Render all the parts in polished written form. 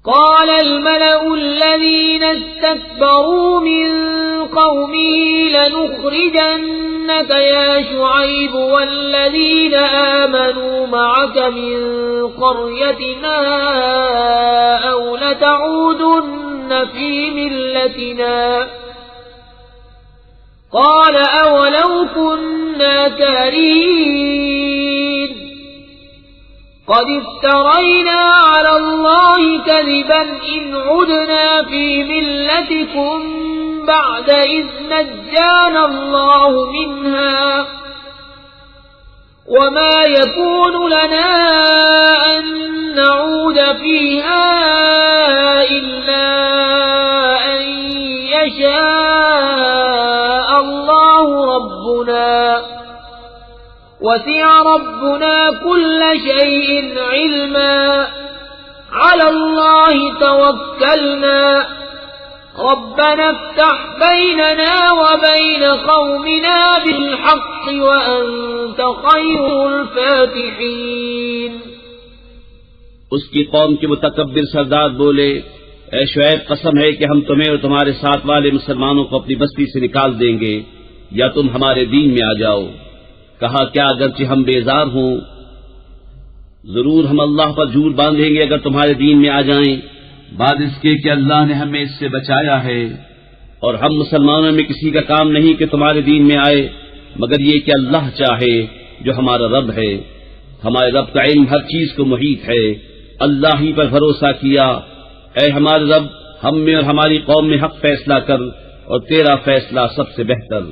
قال الملأ الذين استكبروا من قومه لنخرجنك يا شعيب والذين آمنوا معك من قريتنا أو لتعودن في ملتنا قال أولو كنا كارهين قد افترينا على الله كذبا إن عدنا في ملتكم بعد إذ نجانا الله منها وما يكون لنا أن نعود فيها إلا أن يشاء الله ربنا وسع ربنا كل شيء علما على الله توكلنا ربنا افتح بيننا وبين قومنا بالحق وأنت خير الفاتحين. اس کی قوم کے متکبر سردار بولے اے شعیب قسم ہے کہ ہم تمہیں اور تمہارے ساتھ والے مسلمانوں کو اپنی بستی سے نکال دیں گے یا تم ہمارے دین میں آ جاؤ. کہا کیا اگرچہ ہم بیزار ہوں ضرور ہم اللہ پر جھوٹ باندھیں گے اگر تمہارے دین میں آ جائیں بعد اس کے کہ اللہ نے ہمیں اس سے بچایا ہے اور ہم مسلمانوں میں کسی کا کام نہیں کہ تمہارے دین میں آئے مگر یہ کہ اللہ چاہے جو ہمارا رب ہے. ہمارے رب کا علم ہر چیز کو محیط ہے. اللہ ہی پر بھروسہ کیا اے ہمارے رب ہم میں اور ہماری قوم میں حق فیصلہ کر اور تیرا فیصلہ سب سے بہتر.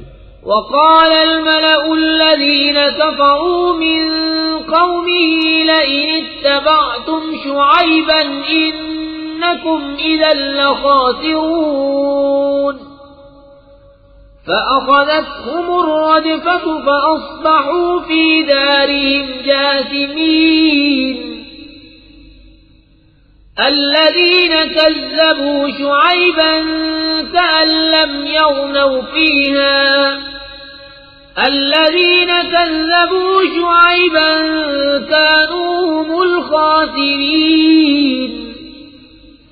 وقال الملأ الذين كفروا من قومه لئن اتبعتم شعيبا إنكم إذا لخاسرون فأخذتهم الرجفة فأصبحوا في دارهم جاثمين. الذين كذبوا شعيبا كأن لم يغنوا فيها الذين كذبوا شعيبا كانوا هم الخاسرين.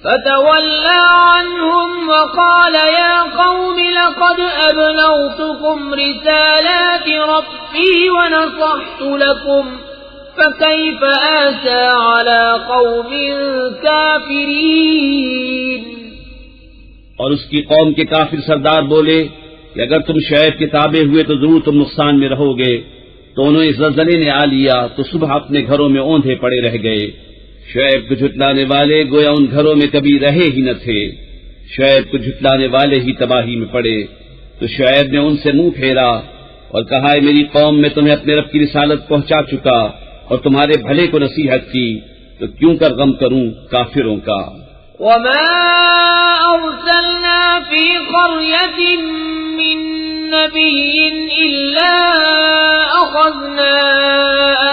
فتولى عنهم وقال يا قوم لقد أبلغتكم رسالات ربي ونصحت لكم فكيف آسى على قوم كافرين. اور اس کی قوم کے کافر سردار بولے کہ اگر تم شعیب کے تابع ہوئے تو ضرور تم نقصان میں رہو گے. تو انہیں زلزلے نے آ لیا تو صبح اپنے گھروں میں اوندھے پڑے رہ گئے. شعیب کو جھٹلانے والے گویا ان گھروں میں کبھی رہے ہی نہ تھے. شعیب کو جھٹلانے والے ہی تباہی میں پڑے. تو شعیب نے ان سے منہ پھیرا اور کہا ہے میری قوم میں تمہیں اپنے رب کی رسالت پہنچا چکا اور تمہارے بھلے کو نصیحت کی تو کیوں کر غم کروں کافروں کا. وما أرسلنا في قرية من نبي إلا أخذنا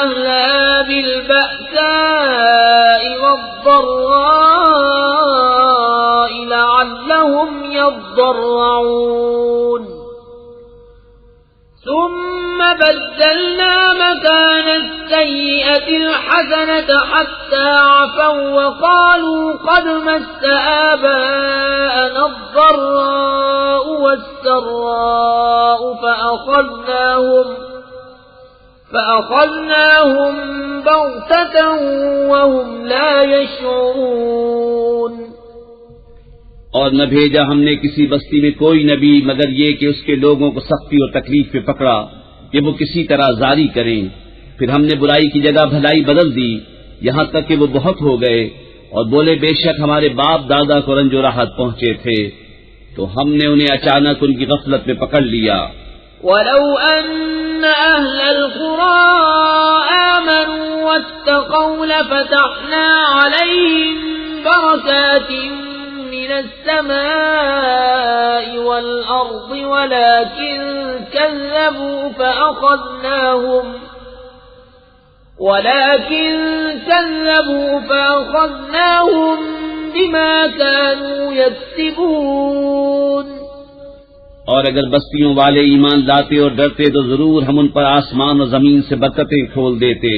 أهلها بالبأساء والضراء لعلهم يضرعون. ثم بدلنا مكان السيئة الحسنة حتى عفوا وقالوا قد مس آباءنا الضراء والسراء فأخذناهم بغتة وهم لا يشعرون. اور نہ بھیجا ہم نے کسی بستی میں کوئی نبی مگر یہ کہ اس کے لوگوں کو سختی اور تکلیف پہ پکڑا کہ وہ کسی طرح زاری کریں. پھر ہم نے برائی کی جگہ بھلائی بدل دی یہاں تک کہ وہ بہت ہو گئے اور بولے بے شک ہمارے باپ دادا کو رنج و راحت پہنچے تھے تو ہم نے انہیں اچانک ان کی غفلت میں پکڑ لیا. وَلَوْ أَنَّ أَهْلَ الْقُرَىٰ آمَنُوا وَاتَّقَوْا لَفَتَحْنَا عَلَيْهِمْ بَرَكَاتٍ من السماء والأرض ولكن كذبوا فأخذناهم بما كانوا يكسبون. اور اگر بستیوں والے ایمان لاتے اور ڈرتے تو ضرور ہم ان پر آسمان اور زمین سے برکتیں کھول دیتے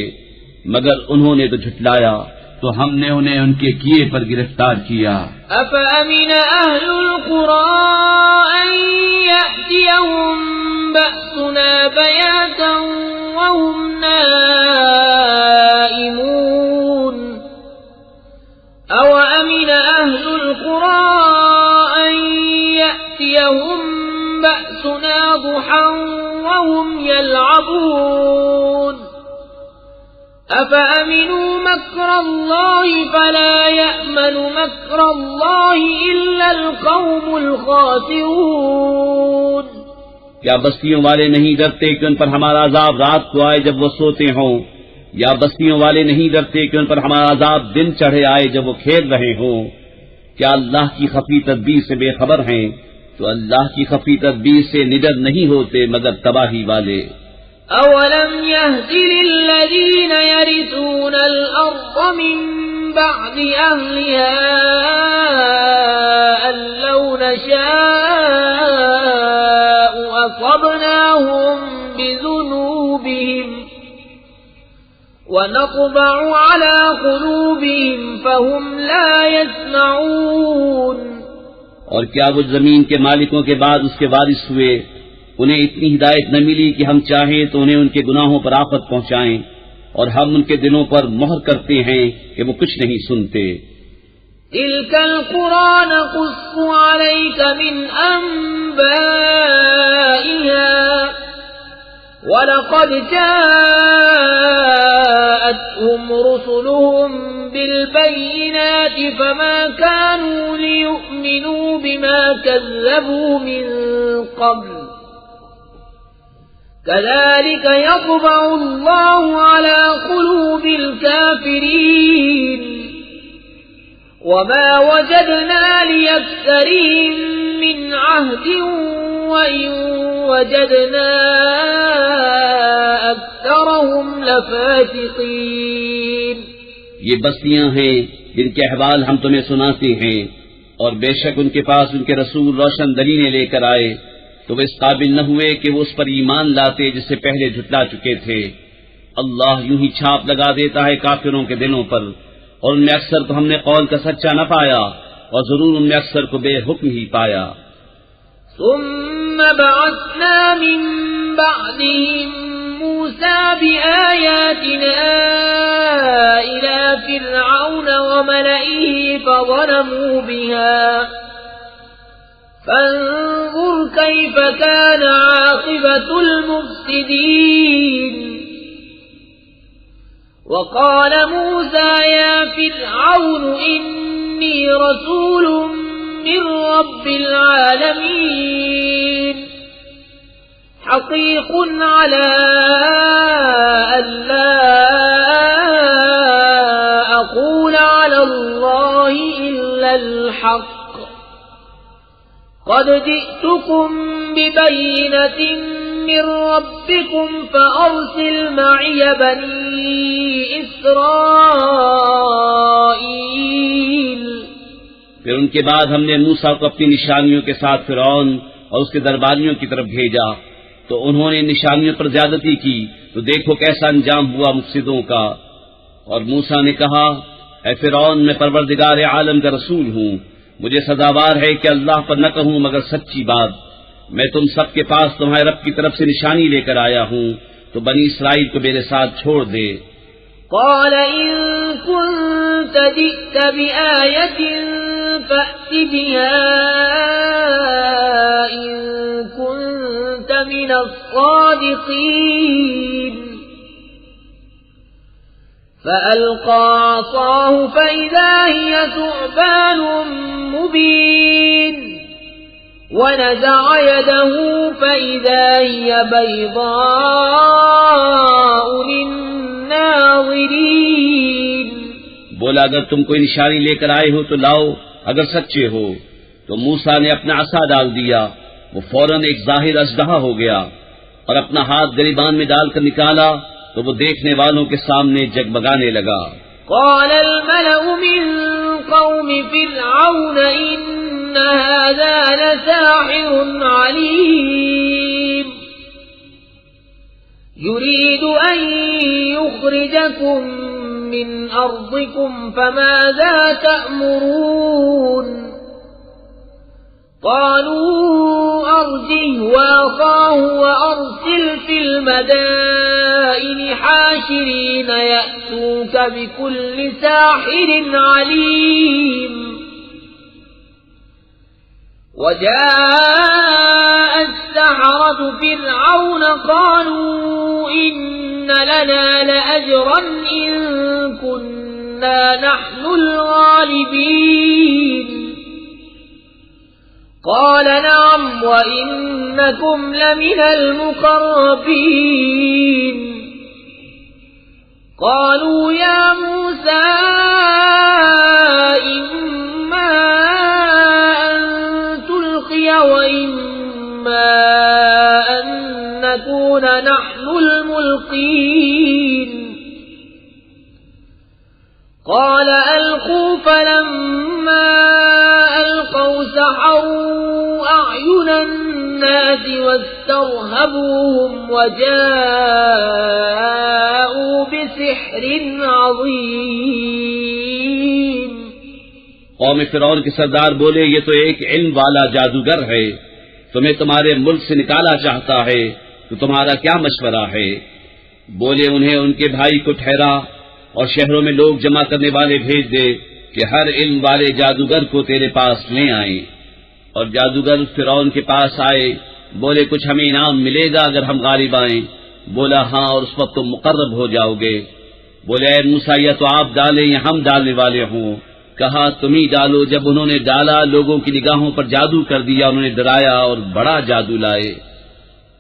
مگر انہوں نے تو جھٹلایا تو ہم نے انہیں ان کے کیے پر گرفتار کیا۔ أفأمن أهل القرى أن يأتيهم بأسنا بياتا وهم نائمون أوأمن أهل القرى أن يأتيهم بأسنا ضحى وهم يلعبون أفأمنوا مكر الله فلا يأمن مكر الله إلا القوم الخاسرون۔ کیا بستیوں والے نہیں ڈرتے کہ ان پر ہمارا عذاب رات کو آئے جب وہ سوتے ہوں، یا بستیوں والے نہیں ڈرتے کہ ان پر ہمارا عذاب دن چڑھے آئے جب وہ کھیل رہے ہوں؟ کیا اللہ کی خفی تدبیر سے بے خبر ہیں؟ تو اللہ کی خفی تدبیر سے نڈر نہیں ہوتے مگر تباہی والے۔ أولم يهد للذين يرثون الأرض من بعد أهلها أن لو نشاء أصبناهم بذنوبهم ونطبع على قلوبهم فهم لا يسمعون۔ اور کیا وہ زمین کے مالکوں کے بعد اس کے وارث ہوئے، انہیں اتنی ہدایت نہ ملی کہ ہم چاہیں تو انہیں ان کے گناہوں پر آفت پہنچائیں، اور ہم ان کے دلوں پر مہر کرتے ہیں کہ وہ کچھ نہیں سنتے۔ تلك القرى نقص عليك من أنبائها ولقد جاءتهم رسلهم بالبينات فما كانوا ليؤمنوا بما كذبوا من قبل كذلك يطبع الله على قلوب الكافرين وما وجدنا لأكثرهم من عهد وإن وجدنا أكثرهم لفاسقين۔ یہ بستیاں ہیں جن کے احوال ہم تمہیں سناتے ہیں، اور بے شک ان کے پاس ان کے رسول روشن دلیلیں لے کر آئے تو وہ اس قابل نہ ہوئے کہ وہ اس پر ایمان لاتے جس سے پہلے جھٹلا چکے تھے۔ اللہ یوں ہی چھاپ لگا دیتا ہے کافروں کے دلوں پر، اور ان میں اکثر کو ہم نے قول کا سچا نہ پایا، اور ضرور ان میں اکثر کو بے حکم ہی پایا۔ ثم بعثنا من بعدهم موسى بآياتنا إلى فرعون وملئه فظلموا بها فانظر كيف كان عاقبة المفسدين۔ وقال موسى يا فرعون إني رسول من رب العالمين حقيق على ألا أقول على الله إلا الحق قد جئتكم ببينة من ربكم فأرسل معي بني إسرائيل۔ پھر ان کے بعد ہم نے موسیٰ کو اپنی نشانیوں کے ساتھ فرعون اور اس کے درباریوں کی طرف بھیجا، تو انہوں نے نشانیوں پر زیادتی کی، تو دیکھو کیسا انجام ہوا مفسدوں کا۔ اور موسیٰ نے کہا اے فرعون، میں پروردگار عالم کا رسول ہوں، مجھے سزاوار ہے کہ اللہ پر نہ کہوں مگر سچی بات۔ میں تم سب کے پاس تمہارے رب کی طرف سے نشانی لے کر آیا ہوں، تو بنی اسرائیل کو میرے ساتھ چھوڑ دے۔ قال إن كنت جئت بآية فأت بها إن كنت من الصادقين۔ فألقى عصاه فإذا هي ثعبان مبين ونزع يده فإذا هي بيضاء للناظرين۔ بولا اگر تم کوئی نشانی لے کر آئے ہو تو لاؤ، اگر سچے ہو۔ تو موسیٰ نے اپنا عصا ڈال دیا، وہ فوراً ایک ظاہر اژدہا ہو گیا، اور اپنا ہاتھ گریبان میں ڈال کر نکالا تو وہ دیکھنے والوں کے سامنے جگمگانے لگا۔ قال الملأ من قوم فرعون إن هذا لساحر عليم يريد أن يخرجكم من أرضكم فماذا تأمرون قالوا أرجه وأخاه وأرسل في المدائن حاشرين يأتوك بكل ساحر عليم وجاء السحرة فرعون قالوا إن لنا لأجرا إن كنا نحن الغالبين قال نعم وإنكم لمن المقربين قالوا يا موسى إما أن تلقي وإما أن نكون نحن الملقين قال ألقوا فلما ألقوا سحروا أعين الناس واسترهبوهم وجاءوا بسحر عظيم قوم فرعون کے سردار بولے یہ تو ایک علم والا جادوگر ہے، تمہیں تمہارے ملک سے نکالا چاہتا ہے، تو تمہارا کیا مشورہ ہے؟ بولے انہیں ان کے بھائی کو ٹھہرا اور شہروں میں لوگ جمع کرنے والے بھیج دے کہ ہر علم والے جادوگر کو تیرے پاس لے آئیں۔ اور جادوگر فرعون کے پاس آئے، بولے کچھ ہمیں انعام ملے گا اگر ہم غالب آئیں؟ بولا ہاں، اور اس وقت تم مقرب ہو جاؤ گے۔ بولے اے موسیٰ یا تو آپ ڈالیں یا ہم ڈالنے والے ہوں؟ کہا تم ہی ڈالو۔ جب انہوں نے ڈالا لوگوں کی نگاہوں پر جادو کر دیا، انہوں نے ڈرایا اور بڑا جادو لائے۔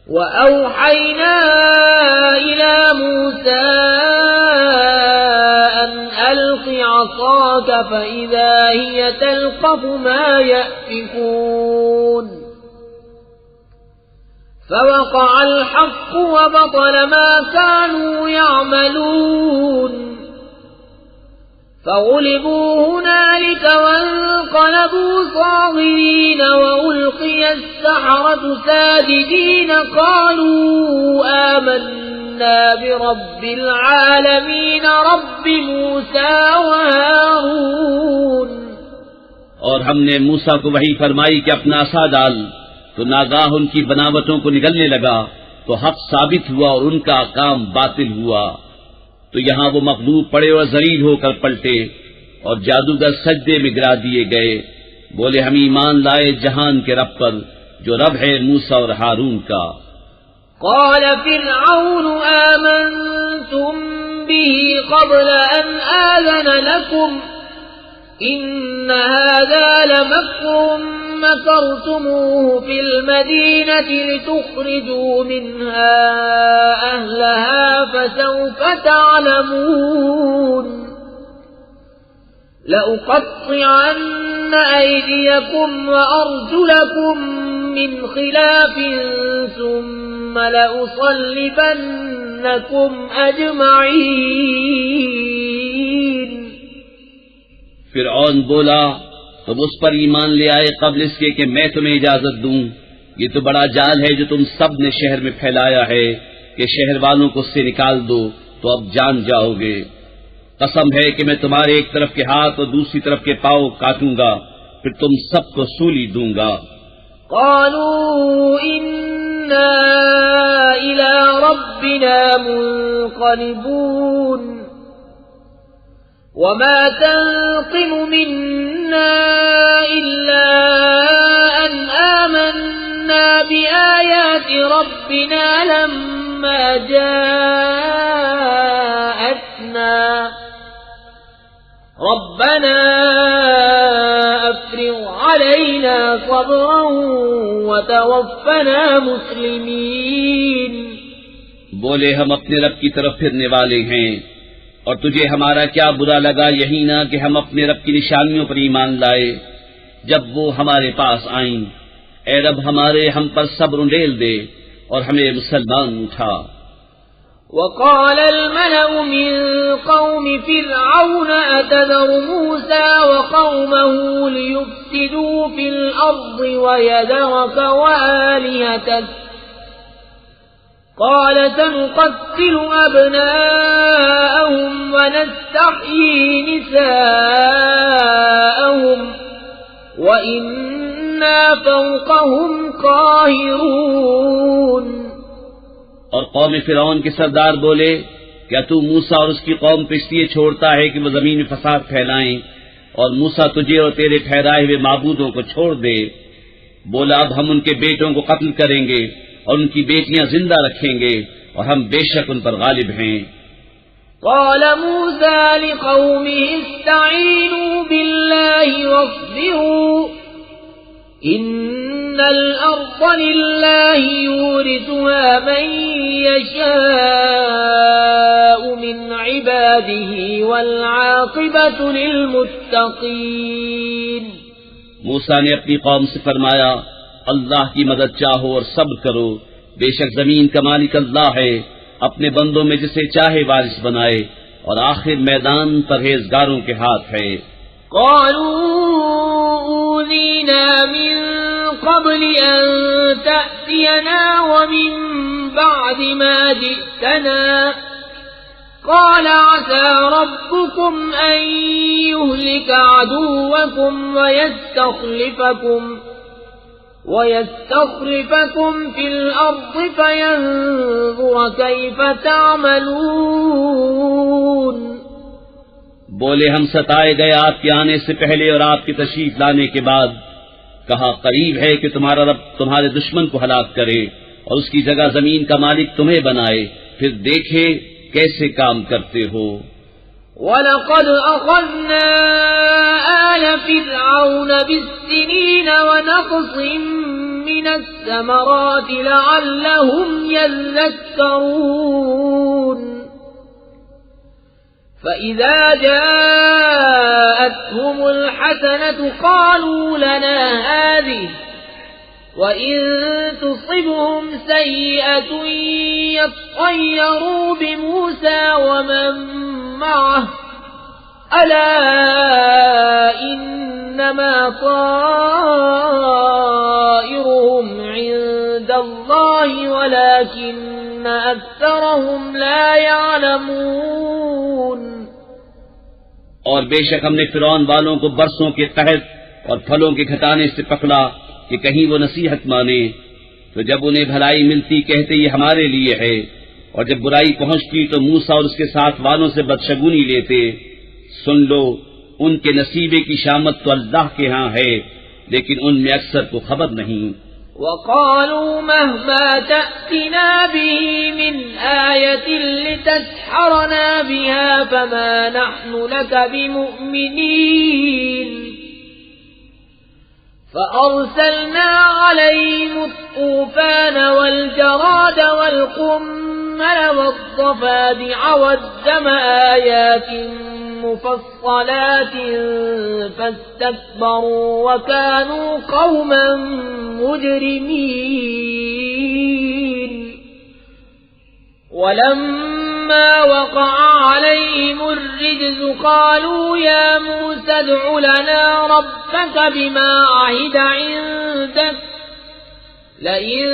وَأَوْحَيْنَا إِلَى مُوسَىٰ أَنْ أَلْقِ عَصَاكَ فَإِذَا هِيَ تَلْقَفُ مَا يَأْفِكُونَ فَوَقَعَ الْحَقُّ وَبَطَلَ مَا كَانُوا يَعْمَلُونَ فغلبوا هنالك وانقلبوا صاغرين وألقي السحرة ساجدين قالوا آمنا برب العالمين رب موسى وهارون۔ اور ہم نے موسیٰ کو وحی فرمائی کہ اپنا عصا ڈال، تو ناگاہ ان کی بناوٹوں کو نگلنے لگا، تو حق ثابت ہوا اور ان کا کام باطل ہوا۔ تو یہاں وہ مغلوب پڑے اور ذلیل ہو کر پلٹے، اور جادوگر سجدے میں گرا دیے گئے۔ بولے ہم ایمان لائے جہان کے رب پر جو رب ہے موسیٰ اور ہارون کا۔ قال فرعون آمنتم به قبل أن آذن لكم إن هذا لمكر مكرتموه في المدينة لتخرجوا منها أهلها فسوف تعلمون لأقطعن أيديكم وأرجلكم من خلاف ثم لأصلبنكم أجمعين۔ فرعون بولا تم اس پر ایمان لے آئے قبل اس کے کہ میں تمہیں اجازت دوں؟ یہ تو بڑا جال ہے جو تم سب نے شہر میں پھیلایا ہے کہ شہر والوں کو اس سے نکال دو تو اب جان جاؤ گے۔ قسم ہے کہ میں تمہارے ایک طرف کے ہاتھ اور دوسری طرف کے پاؤں کاٹوں گا، پھر تم سب کو سولی دوں گا۔ قالوا إنا إلى ربنا منقلبون وما تنقم منا إلا أن آمنا بآيات ربنا لما جاءتنا ربنا أفرغ علينا صبرا وتوفنا مسلمين۔ بولے ہم اپنے رب کی طرف پھرنے والے ہیں، اور تجھے ہمارا کیا برا لگا یہی نہ کہ ہم اپنے رب کی نشانیوں پر ایمان لائے جب وہ ہمارے پاس آئیں۔ اے رب ہمارے ہم پر صبر ڈیل دے اور ہمیں مسلمان اٹھا۔ وقال الملأ من قوم فرعون أتذر موسى وقومه ليفسدوا في الأرض ويذرك وآلهتك قال سنقتل أبناءهم ونستحيي نساءهم وإنا فوقهم قاهرون۔ اور قوم فرعون کے سردار بولے، کیا تو موسیٰ اور اس کی قوم کو اس لیے چھوڑتا ہے کہ وہ زمین میں فساد پھیلائیں، اور موسیٰ تجھے اور تیرے ٹھہرائے ہوئے معبودوں کو چھوڑ دے؟ بولا، اب ہم ان کے بیٹوں کو قتل کریں گے اور ان کی بیٹیاں زندہ رکھیں گے، اور ہم بے شک ان پر غالب ہیں۔ قال موسى لقومه استعينوا بالله واصبروا إن الأرض لله يورثها من يشاء من عباده والعاقبة للمتقين۔ موسیٰ نے اپنی قوم سے فرمایا، اللہ کی مدد چاہو اور صبر کرو، بے شک زمین کا مالک اللہ ہے، اپنے بندوں میں جسے چاہے وارث بنائے، اور آخر میدان پرہیزگاروں کے ہاتھ ہے۔ قالوا أوذينا من قبل أن تأتينا ومن بعد ما جئتنا قال عسى ربكم أن يهلك عدوكم ويستخلفكم في الأرض فينظر كيف تعملون۔ بولے، ہم ستائے گئے آپ کے آنے سے پہلے اور آپ کی تشریف لانے کے بعد، کہا قریب ہے کہ تمہارا رب تمہارے دشمن کو ہلاک کرے اور اس کی جگہ زمین کا مالک تمہیں بنائے، پھر دیکھے کیسے کام کرتے ہو۔ وَلَقَدْ أَخَذْنَا آلَ فِرْعَوْنَ بِالسِّنِينَ وَنَقْصٍ مِّنَ الثَّمَرَاتِ لَعَلَّهُمْ يَذَّكَّرُونَ۔ فَإِذَا جَاءَتْهُمُ الْحَسَنَةُ قَالُوا لَنَا هَٰذِهِ وَإِن تُصِبْهُمْ سَيِّئَةٌ يَطَّيَّرُوا بِمُوسَىٰ وَمَن مَّعَهُ أَلَا إِنَّمَا طَائِرُهُمْ عِندَ اللَّهِ وَلَٰكِنَّ أَكْثَرَهُمْ لَا يَعْلَمُونَ۔ اور بے شک ہم نے فرعون والوں کو برسوں کے قحط اور پھلوں کے گھٹانے سے پکڑا کہ کہیں وہ نصیحت مانے، تو جب انہیں بھلائی ملتی کہتے یہ ہمارے لیے ہے، اور جب برائی پہنچتی تو موسیٰ اور اس کے ساتھ والوں سے بدشگونی لیتے۔ سن لو، ان کے نصیبے کی شامت تو اللہ کے ہاں ہے، لیکن ان میں اکثر کو خبر نہیں۔ وَقَالُوا مَهْمَا تَأْتِنَا بِهِ مِنْ آيَةٍ لِتَسْحَرَنَا بِهَا فَمَا نَحْنُ لَكَ بِمُؤْمِنِينَ۔ فَأَرْسَلْنَا عَلَيْهِمُ الطُّوفَانَ وَالْجَرَادَ وَالْقُمَّلَ وَالضَّفَادِعَ وَالدَّمَ آيَاتٍ مُفَصَّلَاتٍ فَاسْتَكْبَرُوا وَكَانُوا قَوْمًا مُجْرِمِينَ۔ وَلَمَّا وَقَعَ عَلَيْهِمُ الرِّجْزُ قَالُوا يَا مُوسَى ادْعُ لَنَا رَبَّكَ بِمَا عَهِدَ عِندَكَ لَئِن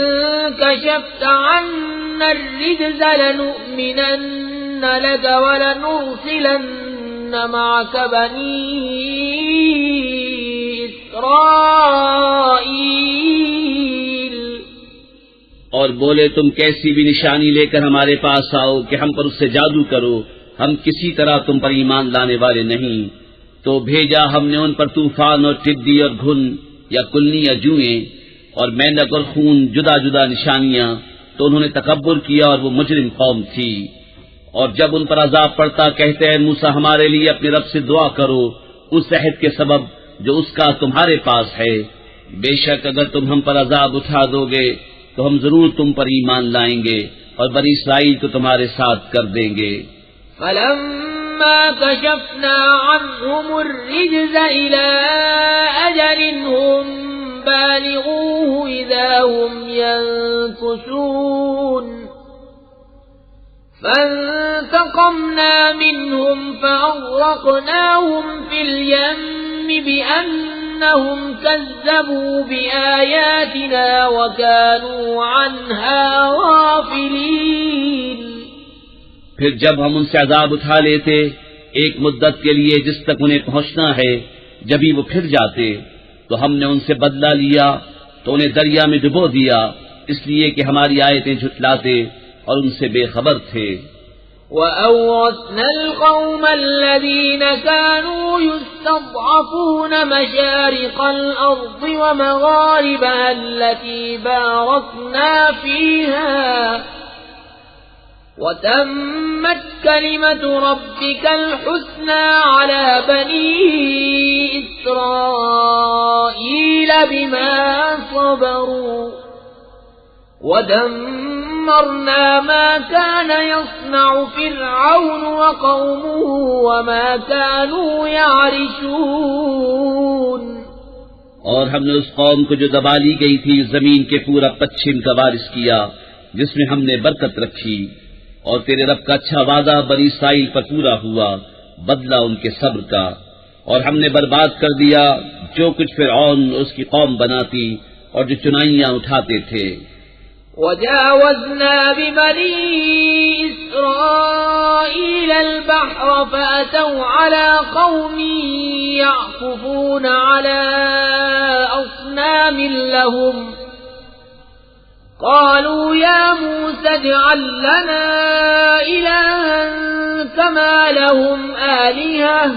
كَشَفْتَ عَنَّا الرِّجْزَ لَنُؤْمِنَنَّ لَكَ وَلَنُرْسِلَنَّ مَعَكَ بَنِي إِسْرَائِيلَ۔ اور بولے، تم کیسی بھی نشانی لے کر ہمارے پاس آؤ کہ ہم پر اس سے جادو کرو، ہم کسی طرح تم پر ایمان لانے والے نہیں۔ تو بھیجا ہم نے ان پر طوفان اور ٹڈی اور گھن یا کلنی یا جوئیں اور مینڈک اور خون، جدا جدا نشانیاں، تو انہوں نے تکبر کیا اور وہ مجرم قوم تھی۔ اور جب ان پر عذاب پڑتا کہتے ہیں موسیٰ ہمارے لیے اپنے رب سے دعا کرو اس عہد کے سبب جو اس کا تمہارے پاس ہے، بے شک اگر تم ہم پر عذاب اٹھا دو گے تو ہم ضرور تم پر ایمان لائیں گے اور بنی اسرائیل کو تمہارے ساتھ کر دیں گے۔ فَلَمَّا كَشَفْنَا عَنْهُمُ الرِّجْزَ إِلَىٰ أَجَلٍ هُمْ بَالِغُوهُ إِذَا هُمْ يَنكُثُونَ فَانتَقَمْنَا مِنْهُمْ فَأَغْرَقْنَاهُمْ فِي الْيَمِّ بِأَنَّهُمْ أنهم كذبوا بآياتنا وكانوا عنها غافلين. پھر جب ہم ان سے عذاب اٹھا لیتے ایک مدت کے لیے جس تک انہیں پہنچنا ہے، جبھی وہ پھر جاتے تو ہم نے ان سے بدلہ لیا تو انہیں دریا میں ڈبو دیا، اس لیے کہ ہماری آیتیں جھٹلاتے اور ان سے بے خبر تھے. وَأَوْرَثْنَا الْقَوْمَ الَّذِينَ كَانُوا يُسْتَضْعَفُونَ مَشَارِقَ الْأَرْضِ وَمَغَارِبَهَا الَّتِي بَارَكْنَا فِيهَا وَتَمَّتْ كَلِمَةُ رَبِّكَ الْحُسْنَى عَلَى بَنِي إِسْرَائِيلَ بِمَا صَبَرُوا وَدَمَّرْنَا مَا كَانَ يَصْنَعُ فِرْعَوْنُ وَقَوْمُهُ وَمَا كَانُوا يَعْرِشُونَ. اور ہم نے اس قوم کو جو دبا لی گئی تھی زمین کے پورا پچھم کا وارث کیا، جس میں ہم نے برکت رکھی، اور تیرے رب کا اچھا وعدہ بنی اسرائیل پر پورا ہوا، بدلہ ان کے صبر کا. اور ہم نے برباد کر دیا جو کچھ فرعون اس کی قوم بناتی اور جو چنائیاں اٹھاتے تھے. وَجَاوَزْنَا بِبَنِي إِسْرَائِيلَ الْبَحْرَ فَأَتَوْا عَلَى قَوْمٍ يَعْكُفُونَ عَلَى أَصْنَامٍ لَهُمْ قَالُوا يَا مُوسَى اجْعَل لَّنَا إِلَٰهًا كَمَا لَهُمْ آلِهَةٌ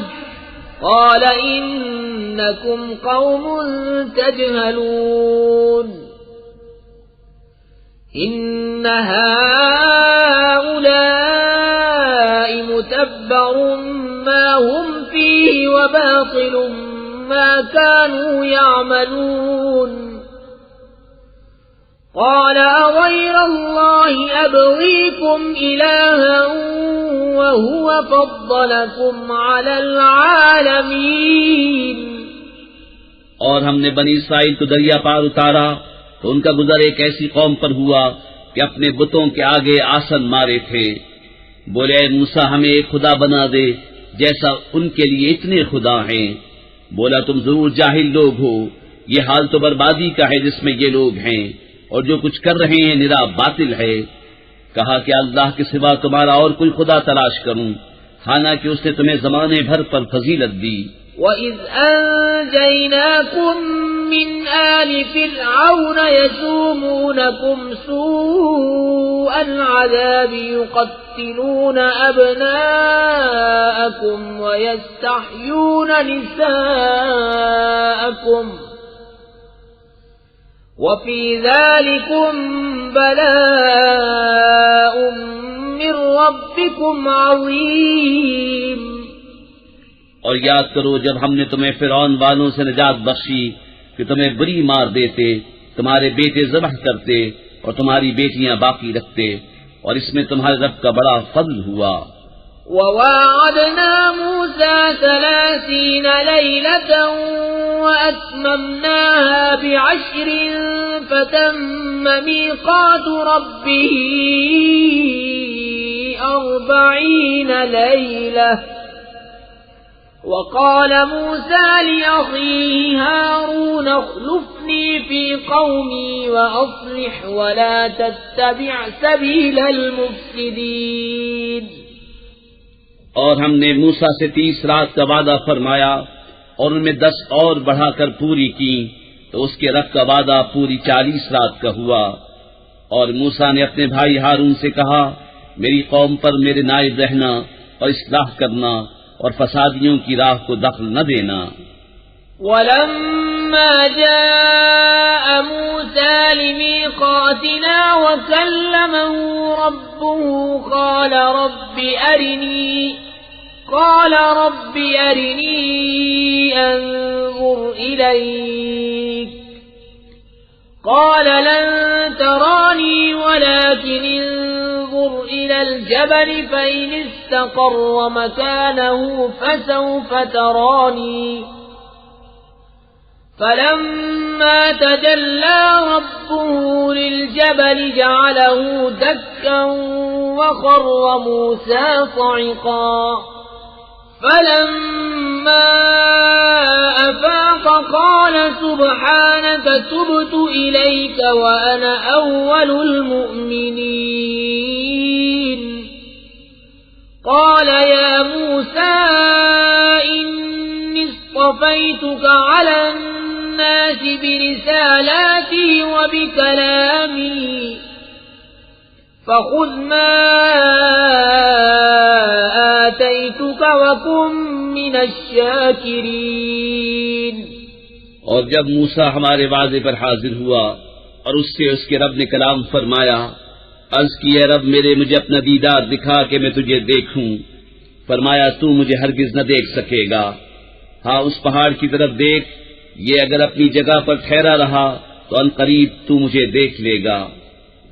قَالَ إِنَّكُمْ قَوْمٌ تَجْهَلُونَ. إِنَّ هَٰؤُلَاءِ مُتَبَّرٌ مَّا هُمْ فِيهِ وَبَاطِلٌ مَّا كَانُوا يَعْمَلُونَ. قَالَ أَغَيْرَ اللَّهِ أَبْغِيكُمْ إِلَٰهًا وَهُوَ فَضَّلَكُمْ عَلَى الْعَالَمِينَ. اور ہم نے بنی اسرائیل کو دریا پار اتارا تو ان کا گزر ایک ایسی قوم پر ہوا کہ اپنے بتوں کے آگے آسن مارے تھے. بولے اے موسیٰ ہمیں ایک خدا بنا دے جیسا ان کے لیے اتنے خدا ہیں. بولا تم ضرور جاہل لوگ ہو، یہ حال تو بربادی کا ہے جس میں یہ لوگ ہیں، اور جو کچھ کر رہے ہیں نرا باطل ہے. کہا کہ اللہ کے سوا تمہارا اور کوئی خدا تلاش کروں، حالانکہ اس نے تمہیں زمانے بھر پر فضیلت دی. وَإِذْ أَنجَيْنَاكُمْ مِنْ آلِ فِرْعَوْنَ يَسُومُونَكُمْ سُوءَ الْعَذَابِ يُقَتِّلُونَ أَبْنَاءَكُمْ وَيَسْتَحْيُونَ نِسَاءَكُمْ وَفِي ذَلِكُمْ بَلَاءٌ مِّن رَّبِّكُمْ عَظِيمٌ. اور یاد کرو جب ہم نے تمہیں فرعون والوں سے نجات بخشی کہ تمہیں بری مار دیتے، تمہارے بیٹے ذبح کرتے اور تمہاری بیٹیاں باقی رکھتے، اور اس میں تمہارے رب کا بڑا فضل ہوا. وَوَاعَدْنَا مُوسَىٰ 30 لَيْلَةً وَأَتْمَمْنَاهَا ب10 فَتَمَّ مِيقَاتُ رَبِّهِ 40 لَيْلَةً. وقال موسى لأخيه هارون اخلفني في قومي وأصلح ولا تتبع سبيل المفسدين. اور ہم نے موسیٰ سے 30 رات کا وعدہ فرمایا اور ان میں 10 اور بڑھا کر پوری کی، تو اس کے رب کا وعدہ پوری 40 رات کا ہوا. اور موسیٰ نے اپنے بھائی ہارون سے کہا میری قوم پر میرے نائب رہنا اور اصلاح کرنا اور فسادیوں کی راہ کو دخل نہ دینا. وَلَمَّا جَاءَ مُوسَىٰ لِمِيقَاتِنَا وَكَلَّمَهُ رَبُّهُ قَالَ رَبِّ أَرِنِي أَنظُرْ إِلَيْكَ قَالَ لَن تَرَانِي وَلَٰكِنِ انظُرْ إِلَى الْجَبَلِ فَإِنِ اسْتَقَرَّ مَكَانَهُ فَسَوْفَ تَرَانِي. فَلَمَّا تَجَلَّىٰ رَبُّهُ لِلْجَبَلِ جَعَلَهُ دَكًّا وَخَرَّ مُوسَىٰ صَعِقًا. فَلَمَّا أَفَاقَ قَالَ سبحانك تبت إليك وأنا أول المؤمنين قال يا موسى إني اصطفيتك على الناس برسالاتي وبكلامي فخذ ما آتيتك وكن من الشاكرين۔ اور جب موسیٰ ہمارے وعدے پر حاضر ہوا اور اس سے اس کے رب نے کلام فرمایا، عرض کی اے رب میرے مجھے اپنا دیدار دکھا کہ میں تجھے دیکھوں۔ فرمایا تو مجھے ہرگز نہ دیکھ سکے گا، ہاں اس پہاڑ کی طرف دیکھ، یہ اگر اپنی جگہ پر ٹھہرا رہا تو ان قریب تو مجھے دیکھ لے گا۔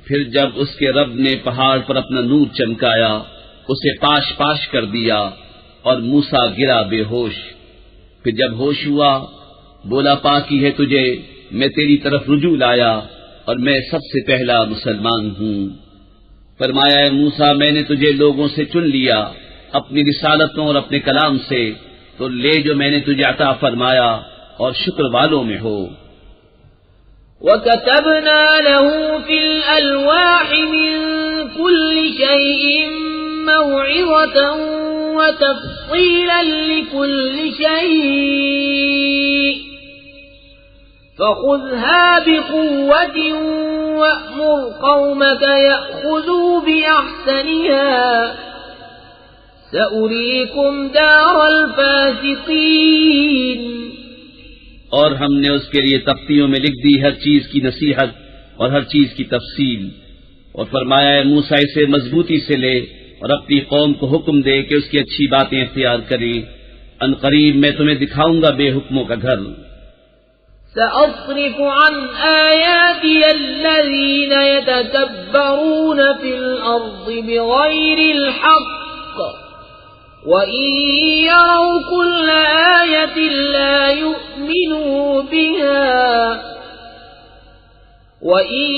پھر جب اس کے رب نے پہاڑ پر اپنا نور چمکایا، اسے پاش پاش کر دیا اور موسیٰ گرا بے ہوش۔ پھر جب ہوش ہوا بولا پاکی ہے تجھے، میں تیری طرف رجوع لایا اور میں سب سے پہلا مسلمان ہوں۔ فرمایا اے موسیٰ میں نے تجھے لوگوں سے چن لیا اپنی رسالتوں اور اپنے کلام سے، تو لے جو میں نے تجھے عطا فرمایا اور شکر والوں میں ہو۔ وَكَتَبْنَا لَهُ فِي الْأَلْوَاحِ مِنْ كُلِّ شَيْءٍ مَوْعِظَةً وَتَفْصِيلًا لِكُلِّ شَيْءٍ فَخُذْهَا بِقُوَّةٍ وَأْمُرْ قَوْمَكَ يَأْخُذُوا بِأَحْسَنِهَا سَأُرِيكُمْ دَارَ الْفَاسِقِينَ۔ اور ہم نے اس کے لیے تختیوں میں لکھ دی ہر چیز کی نصیحت اور ہر چیز کی تفصیل، اور فرمایا اے موسیٰ اسے مضبوطی سے لے اور اپنی قوم کو حکم دے کہ اس کی اچھی باتیں اختیار کریں، ان قریب میں تمہیں دکھاؤں گا بے حکموں کا گھر۔ سأصرف عن آياتي الذين يتكبرون في الأرض بغير الحق وإن يروا كل آية لا يؤمنوا بها وإن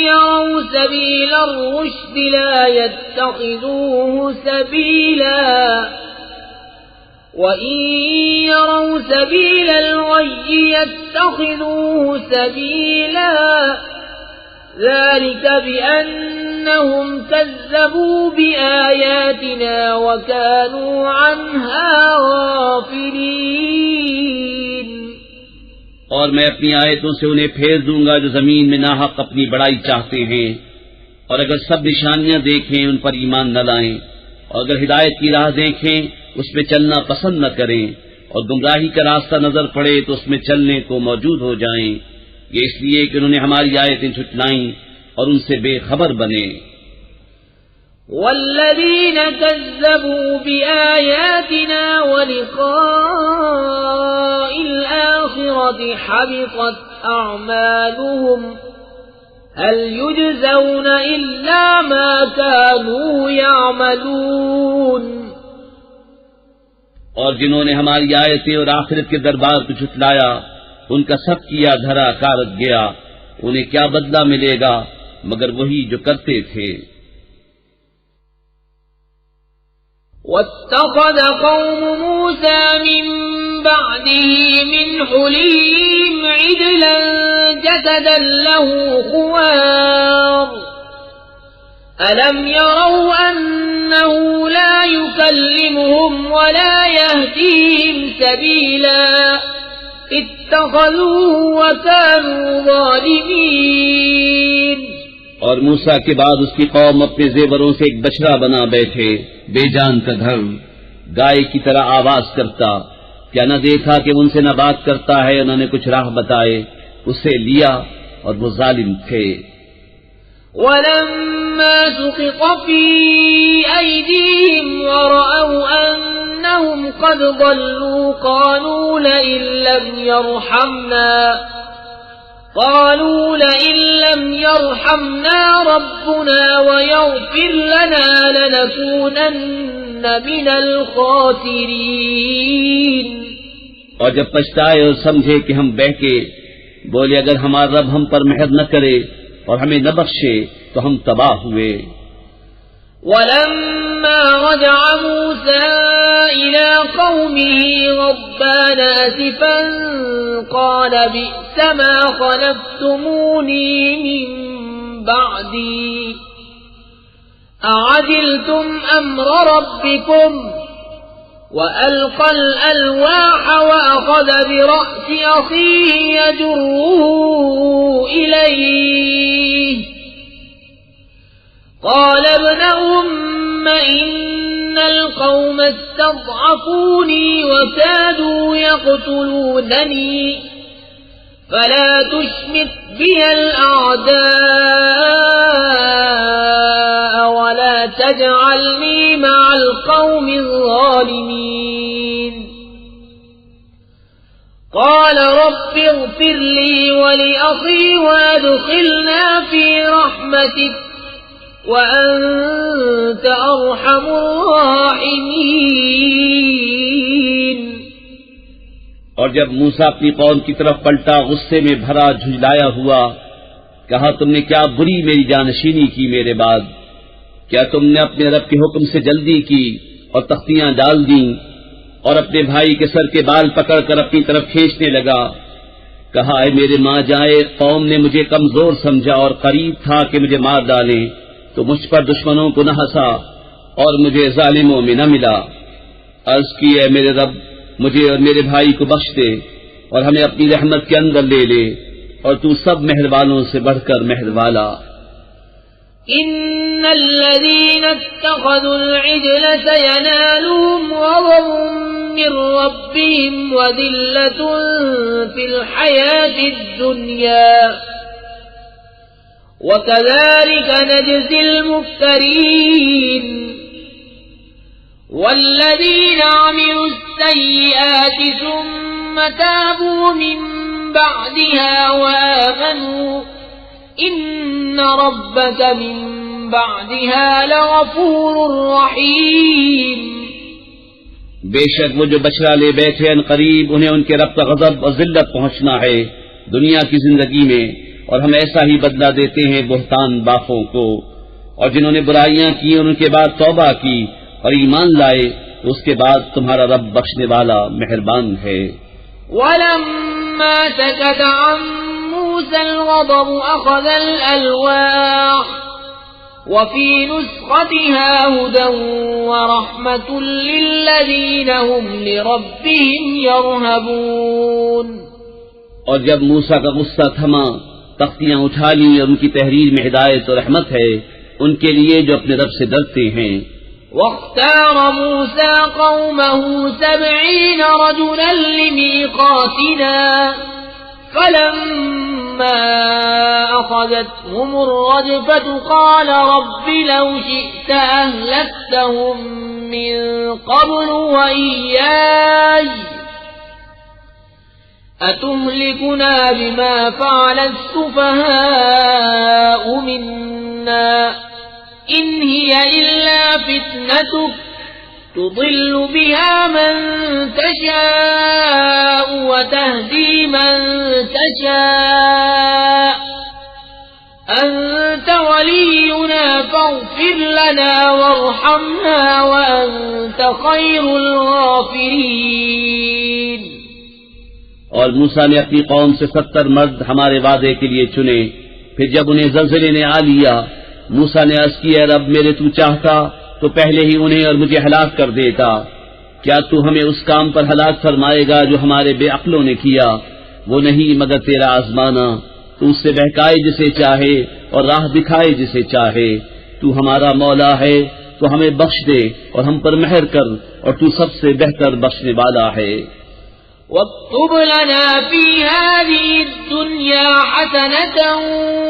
يروا سبيل الرشد لا يتخذوه سبيلا وَإِن يَرَوْا سَبِيلَ الْغَيِّ يَتَّخِذُوهُ سَبِيلًا ذَلِكَ بِأَنَّهُمْ كَذَّبُوا بِآيَاتِنَا وَكَانُوا عَنْهَا غَافِلِينَ۔ اور میں اپنی آیتوں سے انہیں پھیر دوں گا جو زمین میں ناحق اپنی بڑائی چاہتے ہیں، اور اگر سب نشانیاں دیکھیں ان پر ایمان نہ لائیں، اور اگر ہدایت کی راہ دیکھیں اس میں چلنا پسند نہ کریں، اور گمراہی کا راستہ نظر پڑے تو اس میں چلنے کو موجود ہو جائیں، یہ اس لیے کہ انہوں نے ہماری آیتیں جھٹلائیں اور ان سے بے خبر بنے۔ والذین کذبوا بآیاتنا ولقاء الآخرة حبطت اعمالهم هل يجزون الا ما كانوا يعملون۔ اور جنہوں نے ہماری آیتیں اور آخرت کے دربار کو جھٹلایا ان کا سب کیا دھرا کارت گیا، انہیں کیا بدلہ ملے گا مگر وہی جو کرتے تھے۔ وَاتَّخَذَ قَوْمُ مُوسَى مِن بَعْدِهِ مِنْ حُلِيِّهِمْ عِجْلًا جَسَدًا لَهُ خُوَارٌ أَلَمْ يَرَوْا أَنَّهُ لَا يُكَلِّمُهُمْ وَلَا يَهْدِيهِمْ سَبِيلًا اتَّخَذُوهُ وَكَانُوا ظَالِمِينَ۔ اور موسیٰ کے بعد اس کی قوم اپنے زیوروں سے ایک بچڑا بنا بیٹھے، بے جان کا دھڑ، گائے کی طرح آواز کرتا، کیا نہ دیکھا کہ ان سے نہ بات کرتا ہے، انہوں نے کچھ راہ بتائے، اسے لیا اور وہ ظالم تھے۔ وَلَمَّا سُقِطَ فِي أَيْدِيهِمْ وَرَأَوْا أَنَّهُمْ قَدْ ضَلُّوا قَالُوا لَئِن لَّمْ يَرْحَمْنَا رَبُّنَا وَيَغْفِرْ لَنَا لَنَكُونَنَّ مِنَ الْخَاسِرِينَ۔ اور جب پچھتائے اور سمجھے کہ ہم بہکے، بولے اگر ہمارا رب ہم پر مہر نہ کرے اور ہمیں نہ بخشے تو ہم تباہ ہوئے۔ ولما رجع موسى إلى قومه غضبان أسفا قال بئس ما خلفتموني من بعدي أعجلتم أمر ربكم وألقى الألواح وأخذ برأس أخيه يجره إليه قال ابن أم إن القوم استضعفوني وكادوا يقتلونني فلا تشمت بي الأعداء ولا تجعلني مع القوم الظالمين قال رب اغفر لي ولأخي وادخلنا في رحمتك وأنت أرحم الراحمين۔ اور جب موسیٰ اپنی قوم کی طرف پلٹا غصے میں بھرا جھنجلایا ہوا، کہا تم نے کیا بری میری جانشینی کی میرے بعد؟ کیا تم نے اپنے رب کے حکم سے جلدی کی اور تختیاں ڈال دیں؟ اور اپنے بھائی کے سر کے بال پکڑ کر اپنی طرف کھینچنے لگا۔ کہا اے میرے ماں جائے، قوم نے مجھے کمزور سمجھا اور قریب تھا کہ مجھے مار ڈالیں، تو مجھ پر دشمنوں کو نہ ہنسا اور مجھے ظالموں میں نہ ملا۔ عرض کی اے میرے رب، مجھے اور میرے بھائی کو بخش دے اور ہمیں اپنی رحمت کے اندر لے لے، اور تو سب مہربانوں سے بڑھ کر مہر والا۔ ان الذين اتخذوا العجل سينالهم غضب من ربهم وذلة في الحياة الدنيا وكذلك نجزي المفترين والذين عملوا السيئات ثم تابوا من بعدها وآمنوا إن ربك من بعدها لغفور رحيم۔ بے شک وہ جو بچڑا لے بیٹھے ان قریب انہیں ان کے رب کا غضب اور ذلت پہنچنا ہے دنیا کی زندگی میں، اور ہم ایسا ہی بدلہ دیتے ہیں بہتان باغوں کو۔ اور جنہوں نے برائیاں کی اور ان کے بعد توبہ کی اور ایمان لائے تو اس کے بعد تمہارا رب بخشنے والا مہربان ہے۔ وَلَمَّا سَكَتَ عَن مُوسَى الْغَضَبُ أَخَذَ الْأَلْوَاحَ وَفِي نُسْخَتِهَا هُدًى وَرَحْمَةٌ لِّلَّذِينَ هُمْ لِرَبِّهِمْ يَرْهَبُونَ۔ اور جب موسیٰ کا غصہ تھما، تختیاں اٹھا لی اور ان کی تحریر میں ہدایت اور رحمت ہے ان کے لیے جو اپنے رب سے ڈرتے ہیں۔ واختار موسى قومه 70 رجلا لميقاتنا فلما أخذتهم الرجفة قال رب لو شئت أهلكتهم من قبل وإياي أتهلكنا بما فعل السفهاء منا إن هي إلا فتنتك تضل بها من تشاء وتهدي من تشاء أنت ولينا فاغفر لنا وارحمنا وأنت خير الغافرين۔ اور موسیٰ نے اپنی قوم سے 70 مرد ہمارے وعدے کے لیے چنے۔ پھر جب انہیں زلزلے نے آ لیا، موسیٰ نے عرض کیا رب میرے تو چاہتا تو پہلے ہی انہیں اور مجھے ہلاک کر دیتا، کیا تو ہمیں اس کام پر ہلاک فرمائے گا جو ہمارے بے عقلوں نے کیا؟ وہ نہیں مگر تیرا آزمانا، تو اس سے بہکائے جسے چاہے اور راہ دکھائے جسے چاہے۔ تو ہمارا مولا ہے تو ہمیں بخش دے اور ہم پر مہر کر، اور تو سب سے بہتر بخشنے والا ہے۔ واكتب لنا في هذه الدنيا حسنة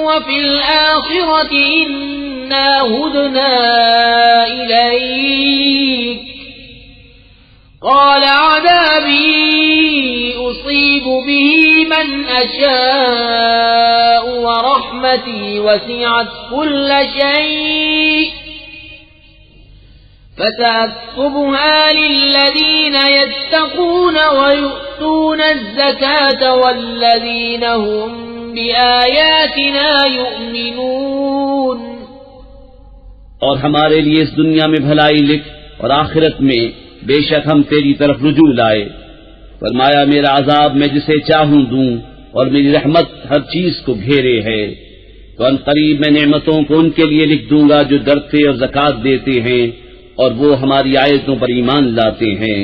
وفي الآخرة إنا هدنا إليك قال عذابي أصيب به من أشاء ورحمتي وسعت كل شيء فسأكتبها للذين يتقون ويؤتون الزكاة والذين هم بآياتنا يؤمنون۔ اور ہمارے لیے اس دنیا میں بھلائی لکھ اور آخرت میں بے شک ہم تیری طرف رجوع لائے۔ فرمایا میرا عذاب میں جسے چاہوں دوں اور میری رحمت ہر چیز کو گھیرے ہے، تو ان قریب میں نعمتوں کو ان کے لیے لکھ دوں گا جو ڈرتے اور زکوٰۃ دیتے ہیں اور وہ ہماری آیتوں پر ایمان لاتے ہیں۔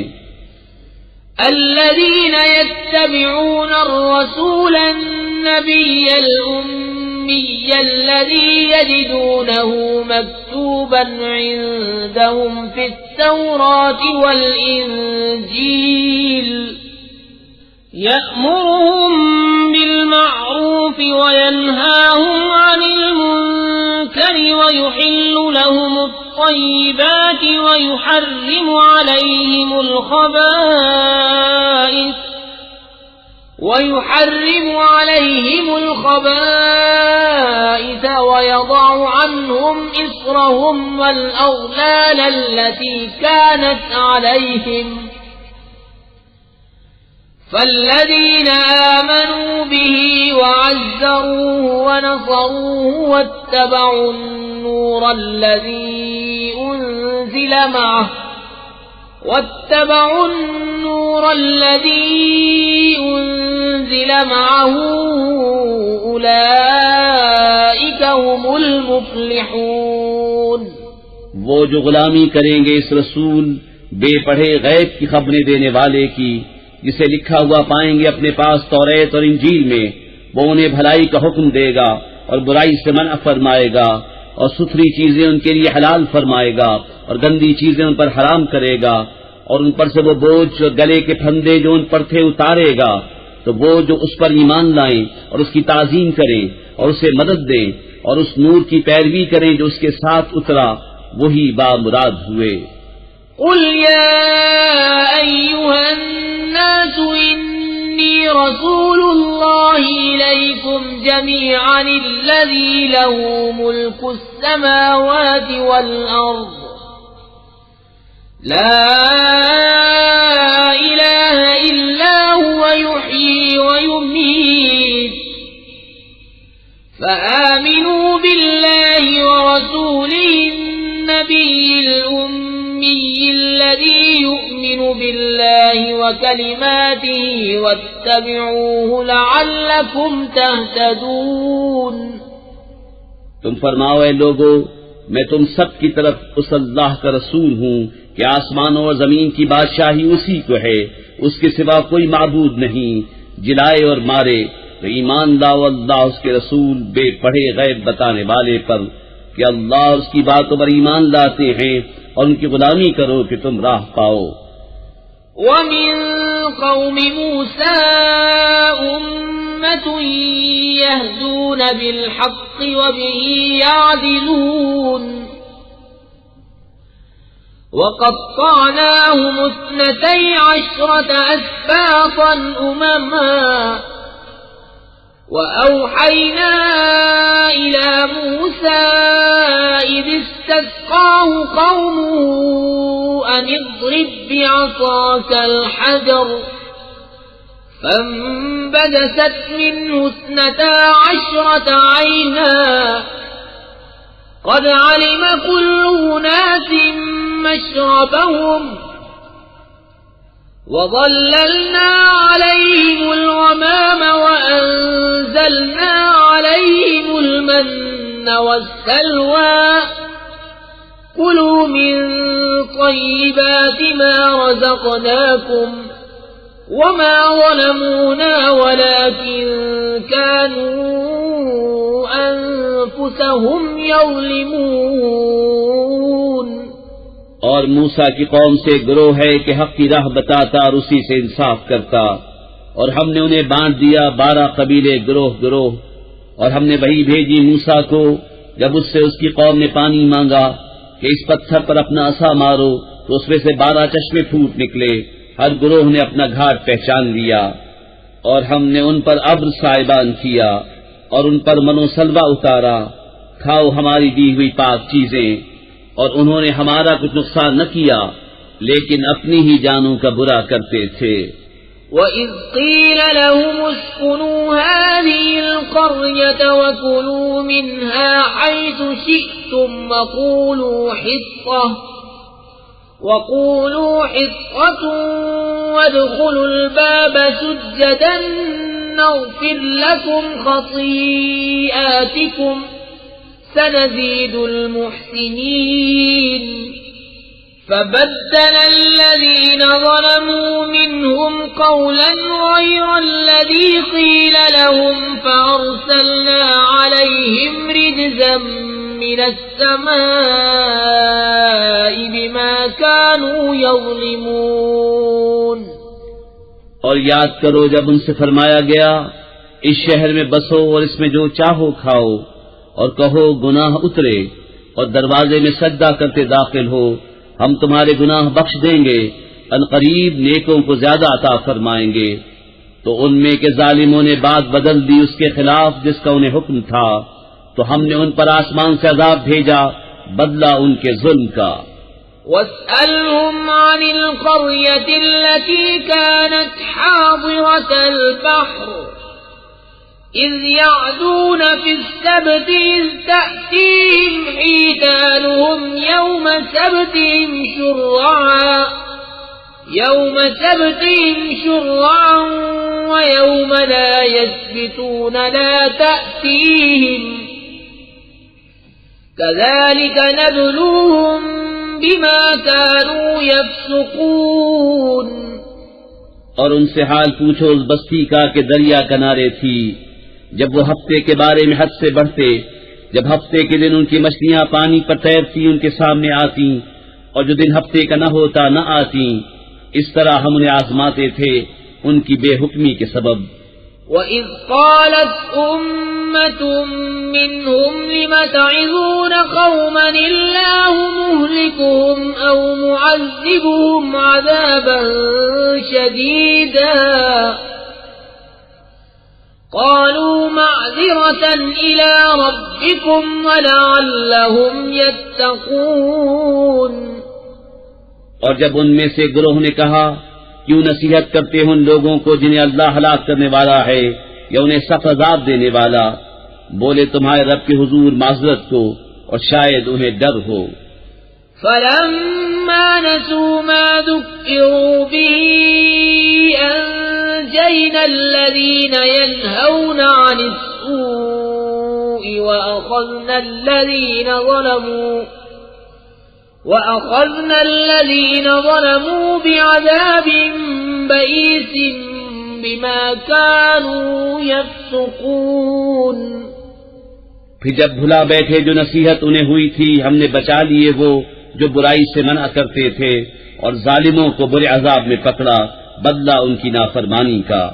الذين يتبعون الرسول النبي الأمي الذي يجدونه مكتوبا عندهم في التوراة والإنجيل يأمرهم بالمعروف وينهاهم عن المنكر ويحل لهم الطيبات ويحرم عليهم الخبائث ويضع عنهم إصرهم والأغلال التي كانت عليهم، فالذين آمنوا به وعزروه ونصروه واتبعوا النور الذي أنزل معه أولئك هم المفلحون۔ وہ جو غلامی کریں گے اس رسول بے پڑھے غیب کی خبریں دینے والے کی، جسے لکھا ہوا پائیں گے اپنے پاس توریت اور انجیل میں، وہ انہیں بھلائی کا حکم دے گا اور برائی سے منع فرمائے گا، اور ستھری چیزیں ان کے لیے حلال فرمائے گا اور گندی چیزیں ان پر حرام کرے گا، اور ان پر سے وہ بوجھ اور گلے کے پھندے جو ان پر تھے اتارے گا۔ تو وہ جو اس پر ایمان لائیں اور اس کی تعظیم کریں اور اسے مدد دیں اور اس نور کی پیروی کریں جو اس کے ساتھ اترا، وہی بامراد ہوئے۔ قل يا أيها الناس إني رسول الله إليكم جميعا الذي له ملك السماوات والأرض لا إله إلا هو يحيي ويميت، فآمنوا بالله ورسوله النبي الأمي الذي يؤمن بالله وكلماته واتبعوه لعلكم تهتدون۔ تم فرماؤ اے لوگو، میں تم سب کی طرف اس اللہ کا رسول ہوں کہ آسمانوں اور زمین کی بادشاہی اسی کو ہے، اس کے سوا کوئی معبود نہیں، جلائے اور مارے، تو ایمان لاؤ اللہ اس کے رسول بے پڑھے غیب بتانے والے پر کہ اللہ اس کی باتوں پر ایمان لاتے ہیں، اور ان کی غلامی کرو کہ تم راہ پاؤ۔ وَمِن قَوْمِ مُوسَىٰ أُمَّةٌ يَهْدُونَ بِالْحَقِّ وَبِهِ يَعْدِلُونَ، وَقَطَّعْنَاهُمُ 12 أَسْبَاطًا أُمَمًا، وَأَوْحَيْنَا إِلَى مُوسَىٰ إِذِ اسْتَسْقَاهُ قَوْمُهُ أَنِ اضْرِب بِّعَصَاكَ الْحَجَرَ، فَانبَجَسَتْ مِنْهُ 12 عَيْنًا قَدْ عَلِمَ كُلُّ أُنَاسٍ مَّشْرَبَهُمْ، وَظَلَّلْنَا عَلَيْهِمُ الْغَمَامَ وَأَنزَلْنَا عَلَيْهِمُ الْمَنَّ وَالسَّلْوَىٰ، كُلُوا مِن طَيِّبَاتِ مَا رَزَقْنَاكُمْ، وَمَا ظَلَمُونَا وَلَٰكِن كَانُوا أَنفُسَهُمْ يَظْلِمُونَ۔ اور موسیٰ کی قوم سے گروہ ہے کہ حق کی راہ بتاتا اور اسی سے انصاف کرتا، اور ہم نے انہیں بانٹ دیا 12 قبیلے گروہ گروہ، اور ہم نے وہی بھیجی موسیٰ کو جب اس سے اس کی قوم نے پانی مانگا کہ اس پتھر پر اپنا عصا مارو، تو اس میں سے 12 چشمے پھوٹ نکلے، ہر گروہ نے اپنا گھاٹ پہچان لیا، اور ہم نے ان پر ابر سائبان کیا اور ان پر من و سلوہ اتارا، کھاؤ ہماری دی ہوئی پاک چیزیں، اور انہوں نے ہمارا کچھ نقصان نہ کیا لیکن اپنی ہی جانوں کا برا کرتے تھے۔ وَإِذْ قِيلَ لَهُمُ اسْكُنُوا هَٰذِهِ الْقَرْيَةَ وَكُلُوا مِنْهَا حَيْثُ شِئْتُمْ وَقُولُوا حِطَّةٌ وَادْخُلُوا الْبَابَ سُجَّدًا نَّغْفِرْ لَكُمْ خَطِيئَاتِكُمْ سَنَزِيدُ الْمُحْسِنِينَ فبدل الذين ظلموا منهم قولا غير الذي قيل لهم فأرسلنا عليهم رجزا من السماء بما كانوا يظلمون۔ اور یاد کرو جب ان سے فرمایا گیا اس شہر میں بسو اور اس میں جو چاہو کھاؤ، اور کہو گناہ اترے اور دروازے میں سجدہ کرتے داخل ہو، ہم تمہارے گناہ بخش دیں گے، ان قریب نیکوں کو زیادہ عطا فرمائیں گے۔ تو ان میں کے ظالموں نے بات بدل دی اس کے خلاف جس کا انہیں حکم تھا، تو ہم نے ان پر آسمان سے عذاب بھیجا بدلہ ان کے ظلم کا۔ وَاسْأَلْهُمْ عَنِ الْقَرْيَةِ الَّتِي كَانَتْ حَاضِرَةَ الْبَحْرِ إِذْ يَعْدُونَ فِي السَّبْتِ إِذْ تَأْتِيهِمْ حِيتَانُهُمْ يَوْمَ سَبْتِهِمْ شُرَّعًا وَيَوْمَ لَا يَسْبِتُونَ لَا تَأْتِيهِمْ كَذَلِكَ نَبْلُوهُمْ بِمَا كَانُوا يَفْسُقُونَ۔ اور ان سے حال پوچھو اس بستی کا کہ دریا کنارے تھی، جب وہ ہفتے کے بارے میں حد سے بڑھتے، جب ہفتے کے دن ان کی مچھلیاں پانی پر تیرتی ان کے سامنے آتی، اور جو دن ہفتے کا نہ ہوتا نہ آتی، اس طرح ہم انہیں آزماتے تھے ان کی بے حکمی کے سبب۔ وَإِذْ قَالَتْ أُمَّةٌ مِّنْهُمْ لِمَ تَعِظُونَ قَوْمًا اللَّهُ مُهْلِكُهُمْ أَوْ مُعَذِّبُهُمْ عَذَابًا شَدِيدًا قَالُوا مَعْذِرَةً إِلَىٰ رَبِّكُمْ وَلَعَلَّهُمْ يَتَّقُونَ۔ اور جب ان میں سے گروہ نے کہا کیوں نصیحت کرتے ہیں ان لوگوں کو جنہیں اللہ ہلاک کرنے والا ہے یا انہیں سخت عذاب دینے والا، بولے تمہارے رب کے حضور معذرت کو اور شاید انہیں ڈر ہو۔ فَلَمَّا نَسُوا مَا ذُكِّرُوا بِهِ أَنجَيْنَا الَّذِينَ يَنْهَوْنَ عَنِ السُّوءِ وَأَخَذْنَا الَّذِينَ ظَلَمُوا بِعَذَابٍ بَئِيسٍ بِمَا كَانُوا يَفْسُقُونَ۔ پھر جب بھلا بیٹھے جو نصیحت انہیں ہوئی تھی، ہم نے بچا لیے وہ جو برائی سے منع کرتے تھے، اور ظالموں کو برے عذاب میں پکڑا بدلہ ان کی نافرمانی کا۔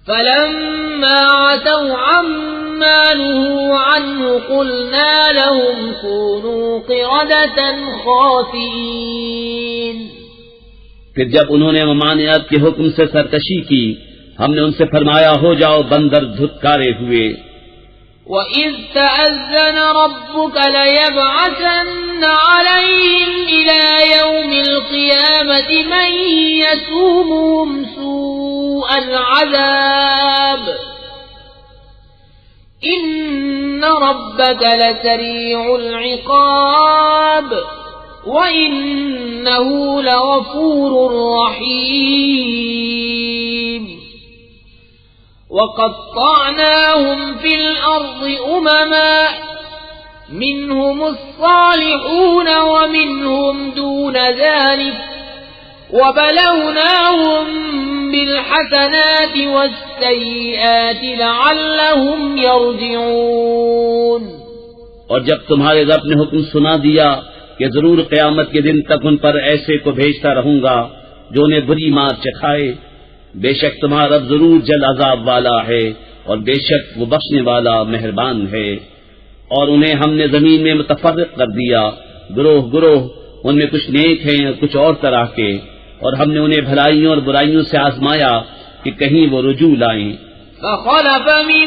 فَلَمَّا عَتَوْا عَمَّا نُهُوا عَنْهُ قُلْنَا لَهُمْ كُونُوا قِرَدَةً خَاسِئِينَ۔ پھر جب انہوں نے ممانعت کے حکم سے سرکشی کی، ہم نے ان سے فرمایا ہو جاؤ بندر دھتکارے ہوئے۔ وَإِذْ تَأَذَّنَ رَبُّكَ لَيَبْعَثَنَّ عَلَيْهِمْ إِلَى يَوْمِ الْقِيَامَةِ مَن يَسُومُهُمْ سُوءَ الْعَذَابِ إِنَّ رَبَّكَ لَسَرِيعُ الْعِقَابِ وَإِنَّهُ لَغَفُورٌ رَّحِيمٌ۔ وَقَطَّعْنَاهُمْ فِي الْأَرْضِ أُمَمًا مِّنْهُمُ الصَّالِحُونَ وَمِنْهُمْ دُونَ ذَلِكَ وَبَلَوْنَاهُمْ بِالْحَسَنَاتِ وَالسَّيِّئَاتِ لَعَلَّهُمْ يَرْجِعُونَ۔ اور جب تمہارے رب نے حکم سنا دیا کہ ضرور قیامت کے دن تک ان پر ایسے کو بھیجتا رہوں گا جو انہیں بری مار چکھائے، بے شک تمہارا رب ضرور جل عذاب والا ہے اور بے شک وہ بخشنے والا مہربان ہے۔ اور انہیں ہم نے زمین میں متفرق کر دیا گروہ گروہ، ان میں کچھ نیک ہیں اور کچھ اور طرح کے، اور ہم نے انہیں بھلائیوں اور برائیوں سے آزمایا کہ کہیں وہ رجوع لائیں۔ فخلف من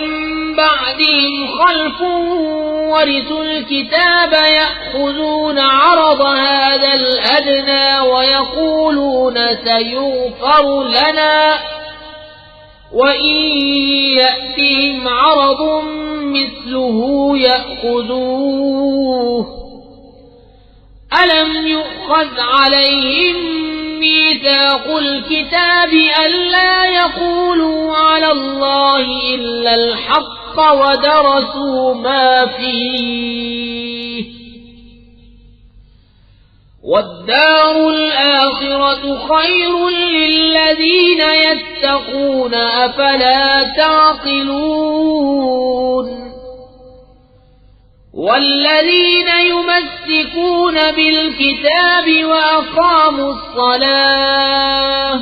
بعدهم خلف ورثوا الكتاب يأخذون عرض هذا الأدنى ويقولون سيغفر لنا وإن يأتهم عرض مثله يأخذوه ألم يؤخذ عليهم ميثاق الكتاب ألا يقولوا على الله إلا الحق ودرسوا ما فيه والدار الآخرة خير للذين يتقون أفلا تعقلون والذين يمسكون بالكتاب وأقاموا الصلاة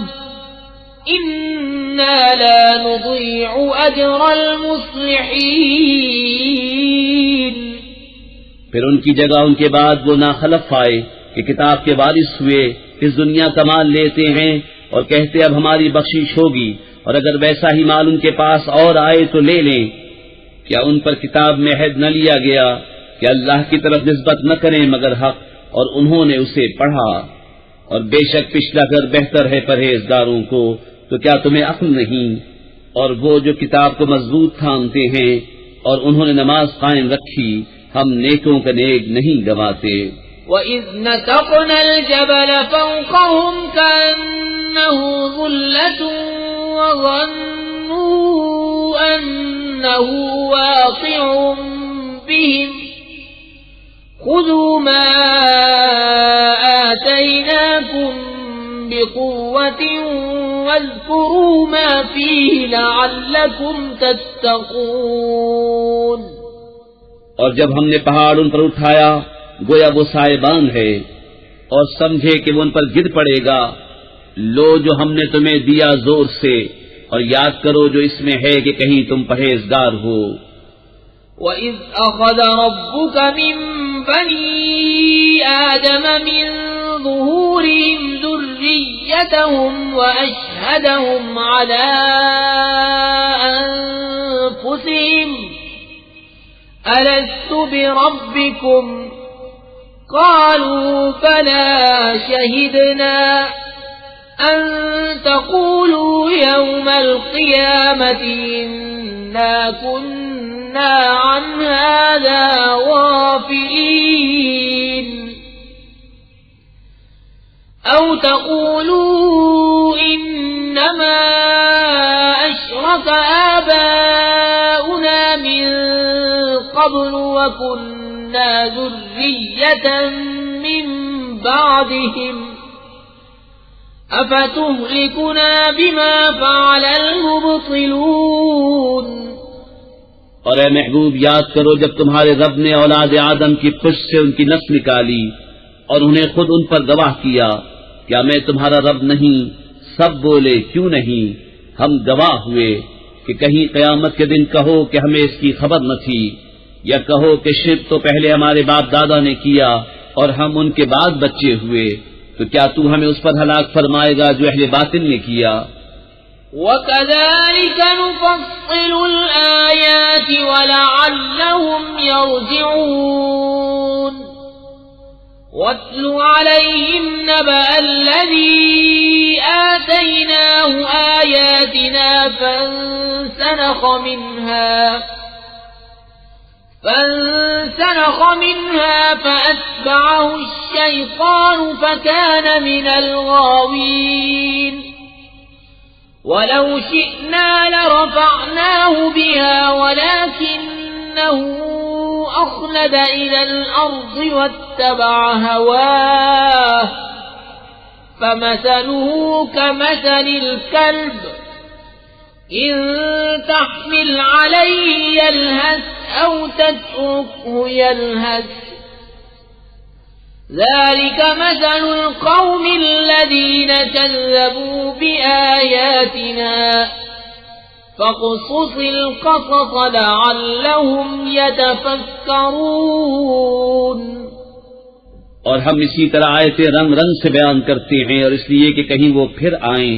إنا لا نضيع أجر المصلحين. پھر ان کی جگہ ان کے بعد وہ ناخلف آئے کہ کتاب کے وارث ہوئے، اس دنیا کا مال لیتے ہیں اور کہتے اب ہماری بخشش ہوگی، اور اگر ویسا ہی مال ان کے پاس اور آئے تو لے لیں. کیا ان پر کتاب میں عہد نہ لیا گیا کہ اللہ کی طرف نسبت نہ کریں مگر حق، اور انہوں نے اسے پڑھا. اور بے شک پچھلا گھر بہتر ہے پرہیزگاروں کو. تو کیا تمہیں عقل نہیں؟ اور وہ جو کتاب کو مضبوط تھامتے ہیں اور انہوں نے نماز قائم رکھی، ہم نیکوں کا نیک نہیں گواتے. وَإِذْ نَتَقْنَا الْجَبَلَ فَوْقَهُمْ كَأَنَّهُ ظُلَّةٌ وَظَنُّوا أَنَّهُ وَاقِعٌ بِهِمْ خُذُوا مَا آتَيْنَاكُمْ بِقُوَّةٍ وَاذْكُرُوا مَا فِيهِ لَعَلَّكُمْ تَتَّقُونَ. اور جب ہم نے پہاڑ ان پر اٹھایا گویا وہ سائبان ہے، اور سمجھے کہ وہ ان پر گر پڑے گا، لو جو ہم نے تمہیں دیا زور سے، اور یاد کرو جو اس میں ہے کہ کہیں تم پرہیزگار ہو. وَإِذْ أَخَذَ رَبُّكَ مِنْ بَنِي آدَمَ مِنْ ظُهُورِهِمْ ذُرِّيَّتَهُمْ وَأَشْهَدَهُمْ عَلَى أَنفُسِهِمْ أَلَسْتُ بِرَبِّكُمْ قَالُوا بَلَى شَهِدْنَا أَن تَقُولُوا يَوْمَ الْقِيَامَةِ إِنَّا كُنَّا عَنْ هَذَا غَافِلِينَ أَوْ تَقُولُوا إِنَّمَا أَشْرَكَ آبَاؤُنَا مِن قَبْلُ وَكُنَّا ذُرِّيَّةً مِّن بَعْدِهِمْ أَفَتُهْلِكُنَا بِمَا فَعَلَ الْمُبْطِلُونَ. اور اے محبوب یاد کرو جب تمہارے رب نے اولاد آدم کی پشت سے ان کی نسل نکالی اور انہیں خود ان پر گواہ کیا، کیا میں تمہارا رب نہیں؟ سب بولے کیوں نہیں؟ ہم گواہ ہوئے. کہ کہیں قیامت کے دن کہو کہ ہمیں اس کی خبر نہ تھی، یا کہو کہ شرک تو پہلے ہمارے باپ دادا نے کیا اور ہم ان کے بعد بچے ہوئے، تو کیا تو ہمیں اس پر ہلاک فرمائے گا جو اہل باطل نے کیا؟ وَكَذَلِكَ نُفَصِّلُ الْآيَاتِ وَلَعَلَّهُمْ يَرْجِعُونَ. وَاتْلُ عَلَيْهِمْ نَبَأَ الَّذِي آتَيْنَاهُ آيَاتِنَا فانسلخ منها فأتبعه الشيطان فكان من الغاوين. ولو شئنا لرفعناه بها ولكنه أخلد إلى الأرض واتبع هواه فمثله كمثل الكلب إن تحمل عليه يلهث أو تتركه يلهث ذلك مثل القوم الذين كذبوا بآياتنا فاقصص القصص لعلهم يتفكرون. اور ہم اسی طرح آیتیں رنگ رنگ سے بیان کرتے ہیں، اور اس لیے کہ کہیں وہ پھر آئیں.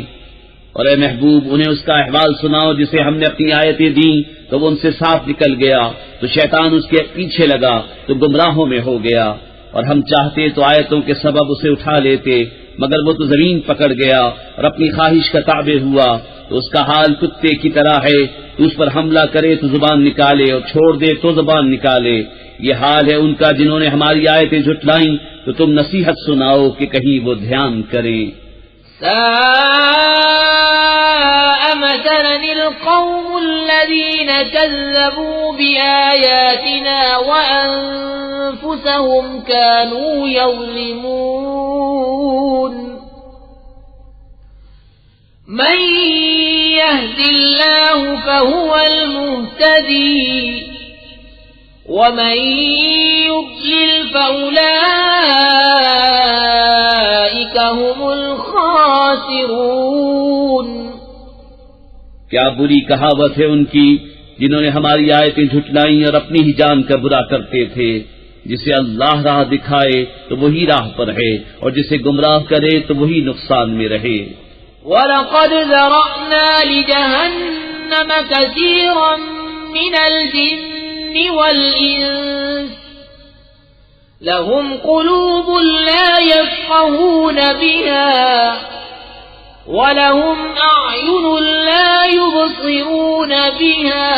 اور اے محبوب انہیں اس کا احوال سناؤ جسے ہم نے اپنی آیتیں دیں تو وہ ان سے صاف نکل گیا، تو شیطان اس کے پیچھے لگا تو گمراہوں میں ہو گیا، اور ہم چاہتے تو آیتوں کے سبب اسے اٹھا لیتے، مگر وہ تو زمین پکڑ گیا اور اپنی خواہش کا تابع ہوا، تو اس کا حال کتے کی طرح ہے، تو اس پر حملہ کرے تو زبان نکالے اور چھوڑ دے تو زبان نکالے۔ یہ حال ہے ان کا جنہوں نے ہماری آیتیں جھٹلائیں، تو تم نصیحت سناؤ کہ کہیں وہ دھیان کریں۔ ساء مثلا القوم الذين كذبوا بآياتنا وأنفسهم كانوا يظلمون من يهد الله فهو المهتدي ومن يضلل فأولئك هم الخاسرون۔ کیا بری کہاوت ہے ان کی جنہوں نے ہماری آیتیں جھٹلائیں اور اپنی ہی جان کا برا کرتے تھے۔ جسے اللہ راہ دکھائے تو وہی راہ پر ہے، اور جسے گمراہ کرے تو وہی نقصان میں رہے۔ وَلَقَدْ ذَرَأْنَا لِجَهَنَّمَ كَثِيرًا مِنَ الْجِنِّ وَالْإِنسِ لَهُمْ قُلُوبٌ لَا يَفْقَهُونَ بِهَا وَلَهُمْ أَعْيُنٌ لَا يُبْصِرُونَ بِهَا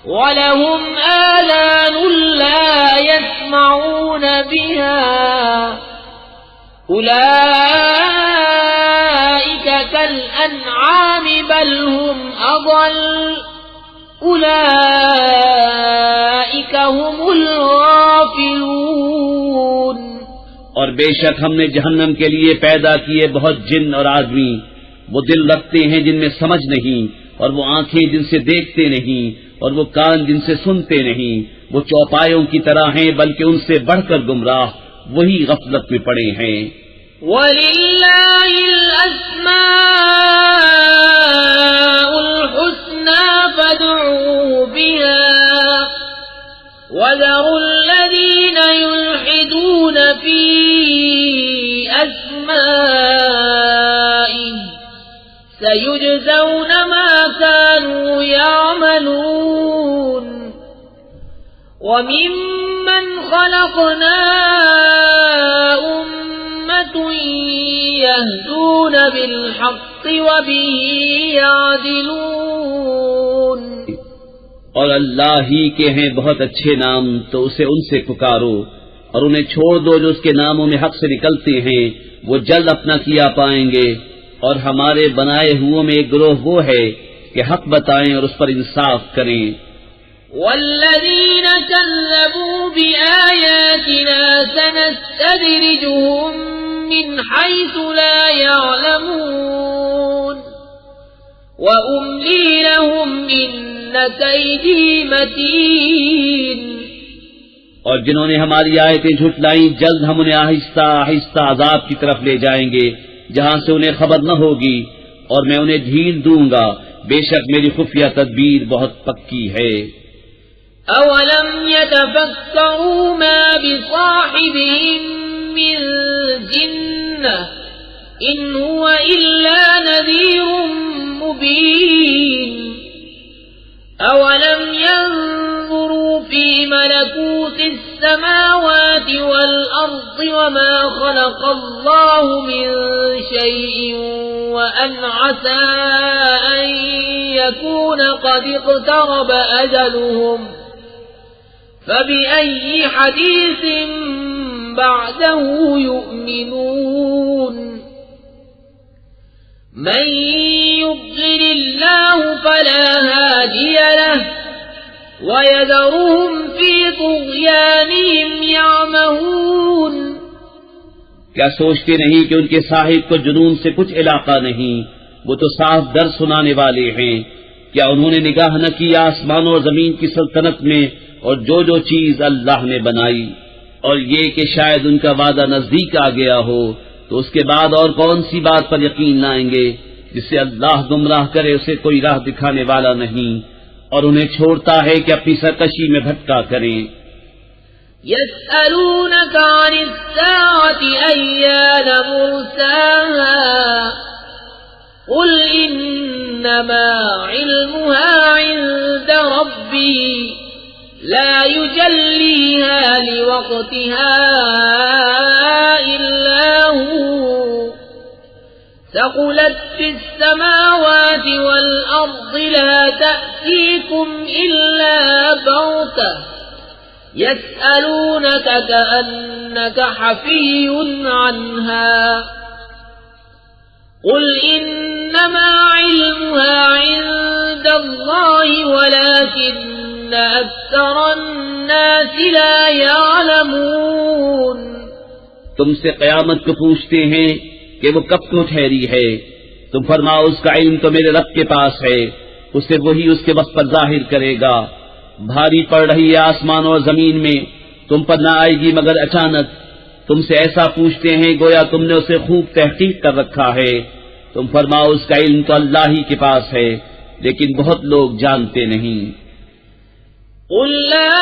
وَلَهُمْ آذَانٌ لَا يَسْمَعُونَ بِهَا أُولَئِكَ كَالْأَنْعَامِ بَلْ هُمْ أَضَلُّ أُولَئِكَ هُمُ الْغَافِلُونَ۔ اور بے شک ہم نے جہنم کے لیے پیدا کیے بہت جن اور آدمی، وہ دل رکھتے ہیں جن میں سمجھ نہیں، اور وہ آنکھیں جن سے دیکھتے نہیں، اور وہ کان جن سے سنتے نہیں، وہ چوپایوں کی طرح ہیں بلکہ ان سے بڑھ کر گمراہ، وہی غفلت میں پڑے ہیں۔ وَلِلَّهِ الْأَسْمَاءُ الْحُسْنَى فَادْعُوهُ بِهَا وَذَرُوا الَّذِينَ يُلْحِدُونَ فِي أَسْمَائِهِ سَيُجْزَوْنَ مَا كَانُوا يَعْمَلُونَ۔ وَمِمَّنْ خَلَقْنَا أُمَّةٌ يَهْدُونَ بِالْحَقِّ وَبِهِ يَعْدِلُونَ۔ اور اللہ ہی کے ہیں بہت اچھے نام، تو اسے ان سے پکارو، اور انہیں چھوڑ دو جو اس کے ناموں میں حق سے نکلتے ہیں، وہ جلد اپنا کیا پائیں گے۔ اور ہمارے بنائے ہوئوں میں ایک گروہ وہ ہے کہ حق بتائیں اور اس پر انصاف کریں۔ والذین کذبوا بآیاتنا سنستدرجهم من حیث لا يعلمون وأملی لهم ان کیدی متین۔ اور جنہوں نے ہماری آیتیں جھٹلائیں جلد ہم انہیں آہستہ آہستہ عذاب کی طرف لے جائیں گے جہاں سے انہیں خبر نہ ہوگی، اور میں انہیں ڈھیل دوں گا، بے شک میری خفیہ تدبیر بہت پکی ہے۔ اولم يتفکروا ما بصاحبهم من جنة ان هو الا نذیر مبین۔ اولم ينظروا في ملكوت السماوات والأرض وما خلق الله من شيء وأن عسى أن يكون قد اقترب أجلهم فبأي حديث بعده يؤمنون۔ من يضلل الله فلا هادي له ويذرهم في طغيانهم يعمهون۔ کیا سوچتے نہیں کہ ان کے صاحب کو جنون سے کچھ علاقہ نہیں، وہ تو صاف در سنانے والے ہیں۔ کیا انہوں نے نگاہ نہ کی آسمانوں اور زمین کی سلطنت میں اور جو چیز اللہ نے بنائی، اور یہ کہ شاید ان کا وعدہ نزدیک آ گیا ہو، تو اس کے بعد اور کون سی بات پر یقین لائیں گے؟ جسے اللہ گمراہ کرے اسے کوئی راہ دکھانے والا نہیں، اور انہیں چھوڑتا ہے کہ اپنی سرکشی میں بھٹکا کریں۔ يسألونك عن الساعة أيان مرساها قل إنما علمها عند ربي لا يجليها لوقتها إلا هو ثقلت في السماوات والأرض لا تأتيكم إلا بغتة يسألونك كأنك حفي عنها قل إنما علمها عند الله ولكن أكثر الناس لا يعلمون. تم سے قیامت کو پوچھتے ہیں کہ وہ کب کو ٹھہری ہے، تم فرماؤ اس کا علم تو میرے رب کے پاس ہے، اسے وہی اس کے وقت پر ظاہر کرے گا. بھاری پڑ رہی ہے آسمان اور زمین میں، تم پر نہ آئے گی مگر اچانک. تم سے ایسا پوچھتے ہیں گویا تم نے اسے خوب تحقیق کر رکھا ہے. تم فرماؤ اس کا علم تو اللہ ہی کے پاس ہے، لیکن بہت لوگ جانتے نہیں. قل لا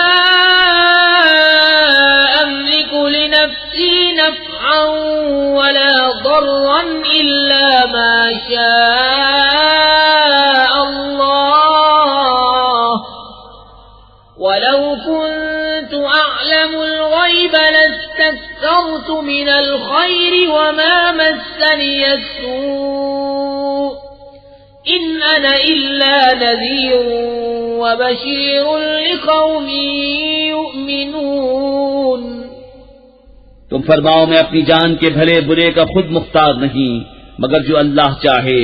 أملك لنفسي نفعا ولا ضرا إلا ما شاء الله ولو كنت أعلم الغيب لاستكثرت من الخير وما مسني السوء إن أنا إلا نذير وبشير لقوم يؤمنون. تم فرماؤ میں اپنی جان کے بھلے برے کا خود مختار نہیں مگر جو اللہ چاہے،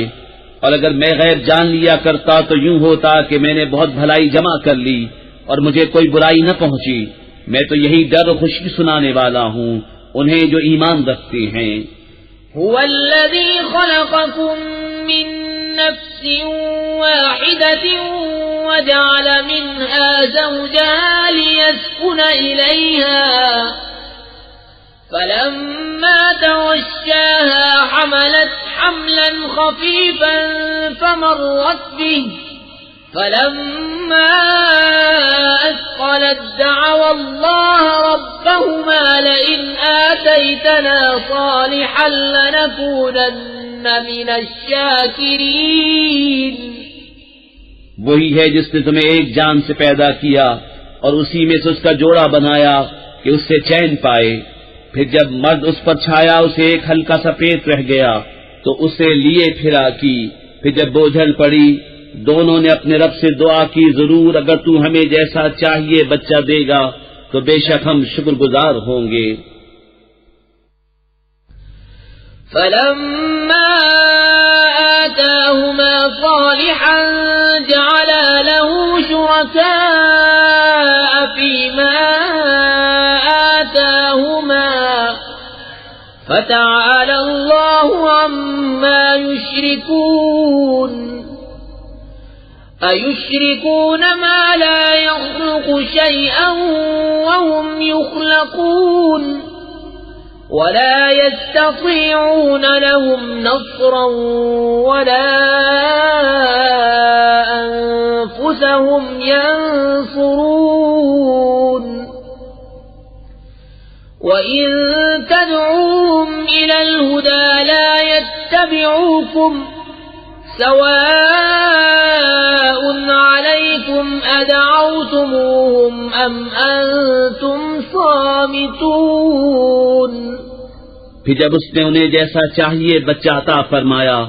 اور اگر میں غیر جان لیا کرتا تو یوں ہوتا کہ میں نے بہت بھلائی جمع کر لی اور مجھے کوئی برائی نہ پہنچی. میں تو یہی ڈر و خوشی سنانے والا ہوں انہیں جو ایمان رکھتے ہیں. هو الذي خلقكم من نفس واحدة وجعل منها زوجها ليسكن إليها فلما تغشاها حملت حملا خفيفا فمرت به فلما أثقلت دعوا الله ربهما لئن آتيتنا صالحا لنكونن من الشاكرين. وہی ہے جس نے تمہیں ایک جان سے پیدا کیا اور اسی میں سے اس کا جوڑا بنایا کہ اس سے چین پائے. پھر جب مرد اس پر چھایا اسے ایک ہلکا سا پیٹ رہ گیا تو اسے لیے پھرا کی. پھر جب بوجھل پڑی دونوں نے اپنے رب سے دعا کی ضرور اگر تو ہمیں جیسا چاہیے بچہ دے گا تو بے شک ہم شکر گزار ہوں گے. فلما آتاهما صالحا جعل له شركاء فيما آتاهما فتعالى الله عما يشركون. أيشركون ما لا يخلق شيئا وهم يخلقون ولا يستطيعون لهم نصرا ولا أنفسهم ينصرون. وإن تدعوهم إلى الهدى لا يتبعوكم سواء عليكم أدعوتموهم أم أنتم صامتون. پھر جب اس نے انہیں جیسا چاہیے بچہ عطا فرمایا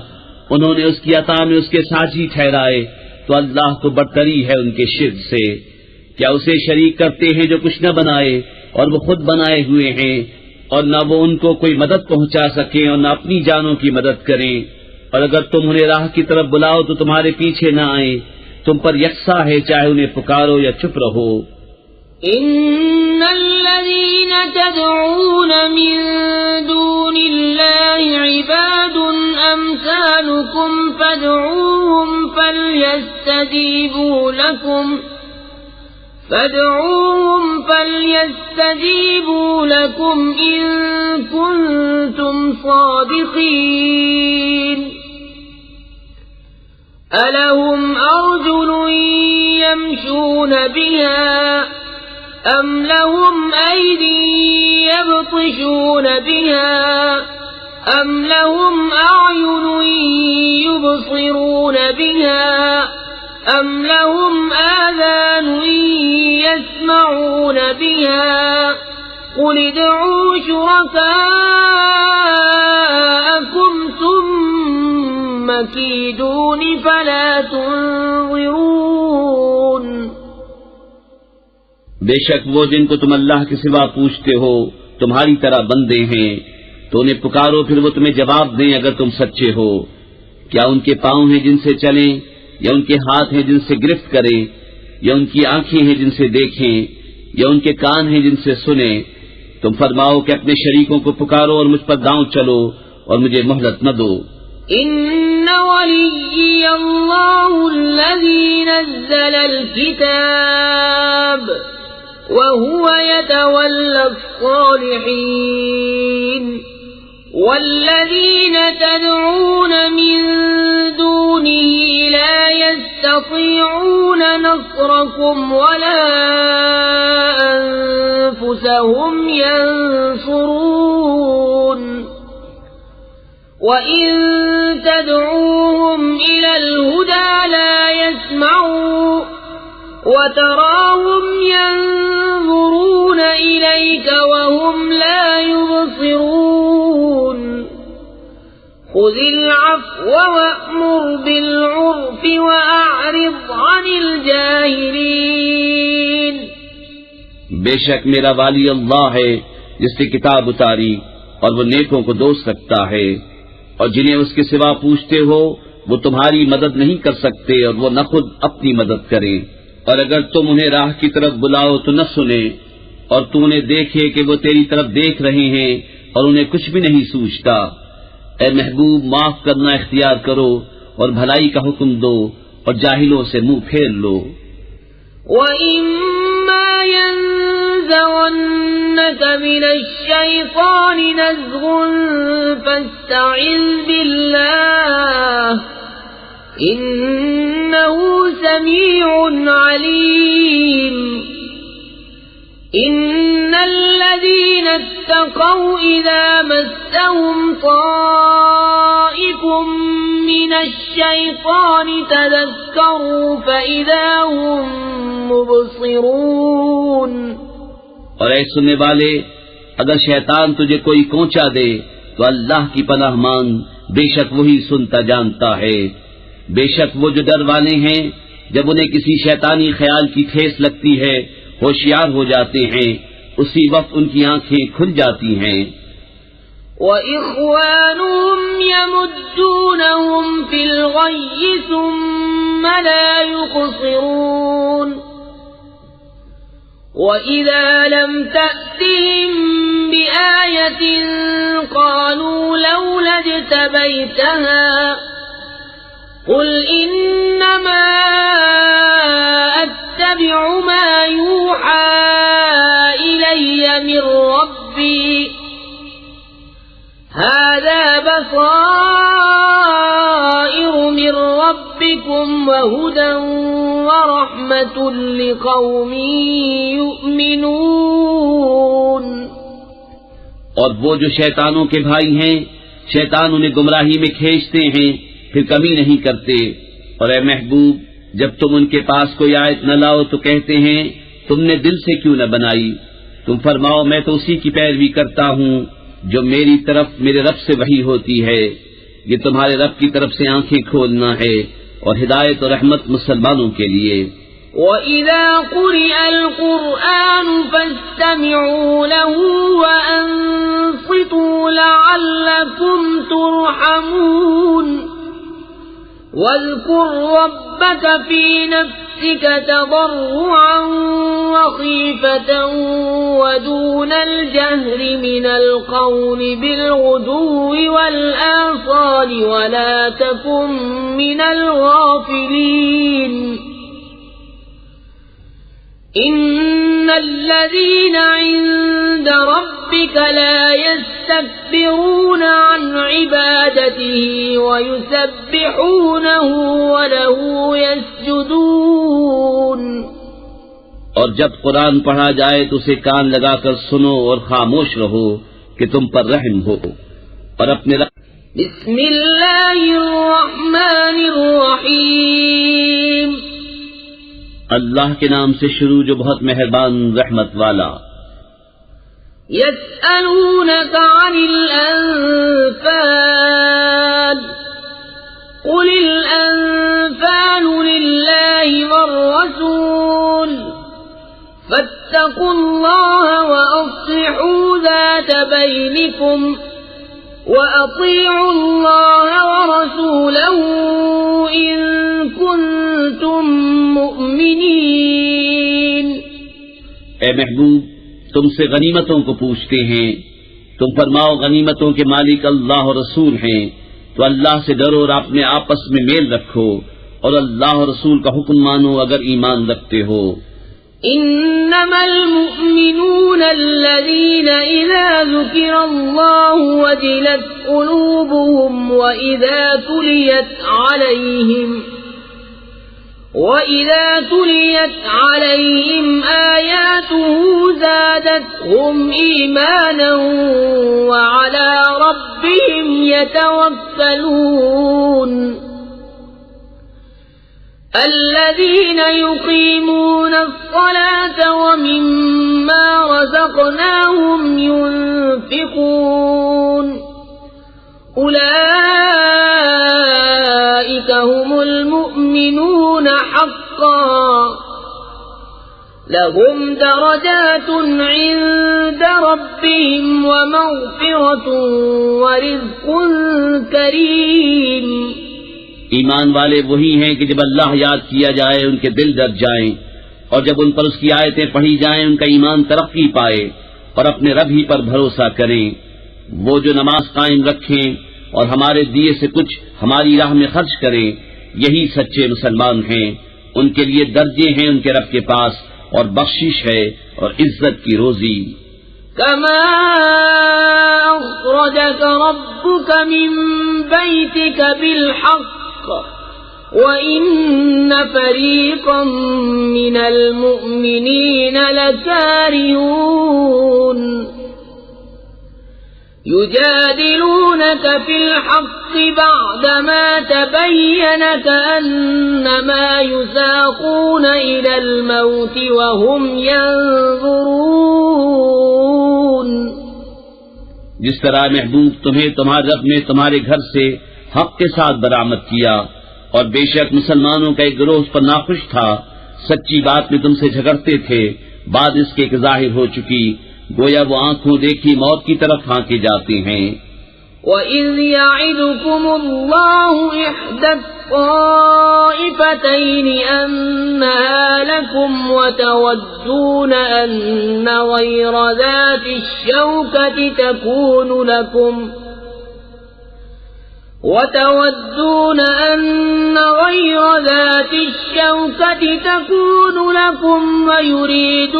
انہوں نے اس کی عطا میں اس کے ساجی ٹھہرائے تو اللہ کو برتری ہے ان کے شرک سے. کیا اسے شریک کرتے ہیں جو کچھ نہ بنائے اور وہ خود بنائے ہوئے ہیں، اور نہ وہ ان کو کوئی مدد پہنچا سکیں اور نہ اپنی جانوں کی مدد کریں. اور اگر تم انہیں راہ کی طرف بلاؤ تو تمہارے پیچھے نہ آئیں. تم پر یکساں ہے چاہے انہیں پکارو یا چپ رہو. ان الذين تدعون من دون الله عباد امثالكم فادعوهم فليستجيبوا لكم إن كنتم صادقين. ألهم أرجل يمشون بها أم لهم أيدي يبطشون بها أم لهم أعين يبصرون بها أم لهم آذان يسمعون بها قل ادعوا شركاءكم ثم كيدون فلا تنظرون. بے شک وہ جن کو تم اللہ کے سوا پوچھتے ہو تمہاری طرح بندے ہیں، تو انہیں پکارو پھر وہ تمہیں جواب دیں اگر تم سچے ہو. کیا ان کے پاؤں ہیں جن سے چلیں، یا ان کے ہاتھ ہیں جن سے گرفت کریں، یا ان کی آنکھیں ہیں جن سے دیکھیں، یا ان کے کان ہیں جن سے سنیں؟ تم فرماؤ کہ اپنے شریکوں کو پکارو اور مجھ پر داؤں چلو اور مجھے مہلت نہ دو. ان ولی اللہ الذی نزل الكتاب وهو يتولى الصالحين والذين تدعون من دونه لا يستطيعون نصركم ولا أنفسهم ينصرون. وإن تدعوهم إلى الهدى لا يسمعوا وتراهم ينظرون إليك وهم لا يبصرون. خذ العفو وأمر بالعرف وأعرض عن الجاهلين. بے شک میرا والی اللہ ہے جس نے کتاب اتاری اور وہ نیکوں کو دوست رکھتا ہے، اور جنہیں اس کے سوا پوچھتے ہو وہ تمہاری مدد نہیں کر سکتے اور وہ نہ خود اپنی مدد کریں. اور اگر تم انہیں راہ کی طرف بلاؤ تو نہ سنیں، اور تو انہیں دیکھے کہ وہ تیری طرف دیکھ رہے ہیں اور انہیں کچھ بھی نہیں سوچتا. اے محبوب معاف کرنا اختیار کرو اور بھلائی کا حکم دو اور جاہلوں سے منہ پھیر لو. وَإِمَّا يَنزَغَنَّكَ مِنَ الشَّيْطَانِ نَزْغٌ فَاسْتَعِذْ بِاللَّهِ إِنَّهُ سَمِيعٌ عَلِيمٌ. إِنَّ الَّذِينَ اتَّقَوْا إِذَا مَسَّهُمْ طَائِفٌ مِّنَ الشَّيْطَانِ تَذَكَّرُوا فَإِذَا هُمْ مُبْصِرُونَ. اور اے سننے والے، اگر شیطان تجھے کوئی کونچا دے تو اللہ کی پناہ مانگ، بے شک وہی سنتا جانتا ہے. بے شک وہ جو ڈر والے ہیں جب انہیں کسی شیطانی خیال کی ٹھیس لگتی ہے ہوشیار ہو جاتے ہیں، اسی وقت ان کی آنکھیں کھل جاتی ہیں. وَإِخْوَانُهُمْ يَمُدُّونَهُمْ فِي الْغَيِّ ثُمَّ لَا يُقْصِرُونَ. وَإِذَا لَمْ تَأْتِهِمْ بِآيَةٍ قَالُوا لَوْلَا اجْتَبَيْتَهَا قُلْ إِنَّمَا أَتَّبِعُ مَا يُوحَى إِلَيَّ مِنْ رَبِّي هَذَا بَصَائِرُ مِنْ رَبِّكُمْ وَهُدًى وَرَحْمَةٌ لِقَوْمٍ يُؤْمِنُونَ. اور وہ جو شیطانوں کے بھائی ہیں، شیطان انہیں گمراہی میں کھینچتے ہیں پھر کمی نہیں کرتے. اور اے محبوب، جب تم ان کے پاس کوئی آیت نہ لاؤ تو کہتے ہیں تم نے دل سے کیوں نہ بنائی. تم فرماؤ میں تو اسی کی پیروی کرتا ہوں جو میری طرف میرے رب سے وحی ہوتی ہے. یہ تمہارے رب کی طرف سے آنکھیں کھولنا ہے اور ہدایت اور رحمت مسلمانوں کے لیے. وَإِذَا قُرِئَ الْقُرْآنُ فَاسْتَمِعُوا لَهُ وَأَنصِتُوا لَعَلَّكُمْ تُرْحَمُونَ. وَاذْكُرْ رَبَّكَ فِي نَفْسِكَ تَضَرُّعًا وَخِيفَةً وَدُونَ الْجَهْرِ مِنَ الْقَوْلِ بِالْغُدُوِّ وَالْآصَالِ وَلَا تَكُن مِّنَ الْغَافِلِينَ. إِنَّ الَّذِينَ عِندَ رَبِّكَ لَا يَسْتَكْبِرُونَ عَنْ عِبَادَتِهِ وَيُسَبِّحُونَهُ وَلَهُ يَسْجُدُونَ. اور جب قرآن پڑھا جائے تو اسے کان لگا کر سنو اور خاموش رہو کہ تم پر رحم ہو. اور اپنے رب بسم اللہ الرحمن الرحیم اللہ کے نام سے شروع جو بہت مہربان رحمت والا. يسألونك عن الأنفال قل الأنفال لله والرسول فاتقوا الله وأصلحوا ذات بينكم وأطيعوا الله ورسوله إن كنتم مؤمنين. اے محبوب تم سے غنیمتوں کو پوچھتے ہیں، تم فرماؤ غنیمتوں کے مالک اللہ اور رسول ہیں، تو اللہ سے ڈرو اور اپنے آپس میں میل رکھو اور اللہ اور رسول کا حکم مانو اگر ایمان رکھتے ہو. انما المؤمنون الذين اذا ذكر الله وجلت قلوبهم واذا تليت عليهم آياته زادتهم إيمانا وعلى ربهم يتوكلون. الذين يقيمون الصلاة ومما رزقناهم ينفقون أولئك هم المؤمنون حقا لهم درجات عند ربهم ومغفرة ورزق کریم. ایمان والے وہی ہیں کہ جب اللہ یاد کیا جائے ان کے دل ڈر جائیں، اور جب ان پر اس کی آیتیں پڑھی جائیں ان کا ایمان ترقی پائے اور اپنے رب ہی پر بھروسہ کریں. وہ جو نماز قائم رکھیں اور ہمارے دیے سے کچھ ہماری راہ میں خرچ کریں، یہی سچے مسلمان ہیں. ان کے لیے درجے ہیں ان کے رب کے پاس اور بخشش ہے اور عزت کی روزی. كما أخرجك ربك من بيتك بالحق وإن فريقا من المؤمنين لكارهون. يجادلونك في الحق بعدما تبين كأنما يساقون إلى الموت وهم ينظرون. جس طرح محبوب تمہیں تمہارے رب نے تمہارے گھر سے حق کے ساتھ برآمد کیا، اور بے شک مسلمانوں کا ایک گروہ اس پر ناخوش تھا، سچی بات میں تم سے جھگڑتے تھے، بعد اس کے کہ ظاہر ہو چکی، گویا وہ آنکھوں دیکھی موت کی طرف ہانکے جاتے ہیں. وَإِذْ يَعِدُكُمُ اللَّهُ إِحْدَى الطَّائِفَتَيْنِ أَنَّهَا لَكُمْ وَتَوَدُّونَ أَنَّ غَيْرَ ذَاتِ الشَّوْكَةِ تكون لكم ويريد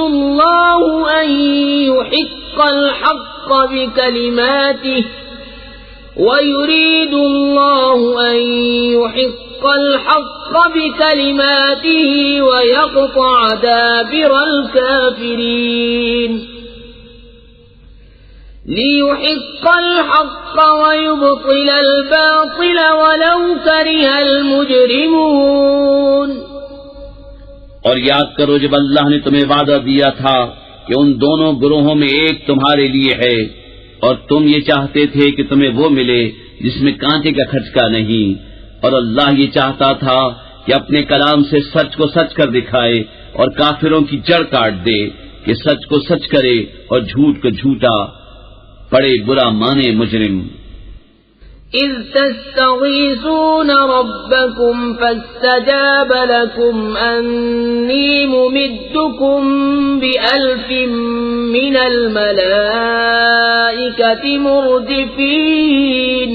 الله أن يحق الحق بكلماته ويقطع دابر الكافرين. ليحق الحق ويبطل الباطل ولو كره المجرمون. اور یاد کرو جب اللہ نے تمہیں وعدہ دیا تھا کہ ان دونوں گروہوں میں ایک تمہارے لیے ہے، اور تم یہ چاہتے تھے کہ تمہیں وہ ملے جس میں کانٹے کا کھچکا نہیں، اور اللہ یہ چاہتا تھا کہ اپنے کلام سے سچ کو سچ کر دکھائے اور کافروں کی جڑ کاٹ دے، کہ سچ کو سچ کرے اور جھوٹ کو جھوٹا پڑے برا مانے مجرم. إذ تستغيثون ربكم فاستجاب لكم أني ممدكم ب1000 من الملائكة مردفين.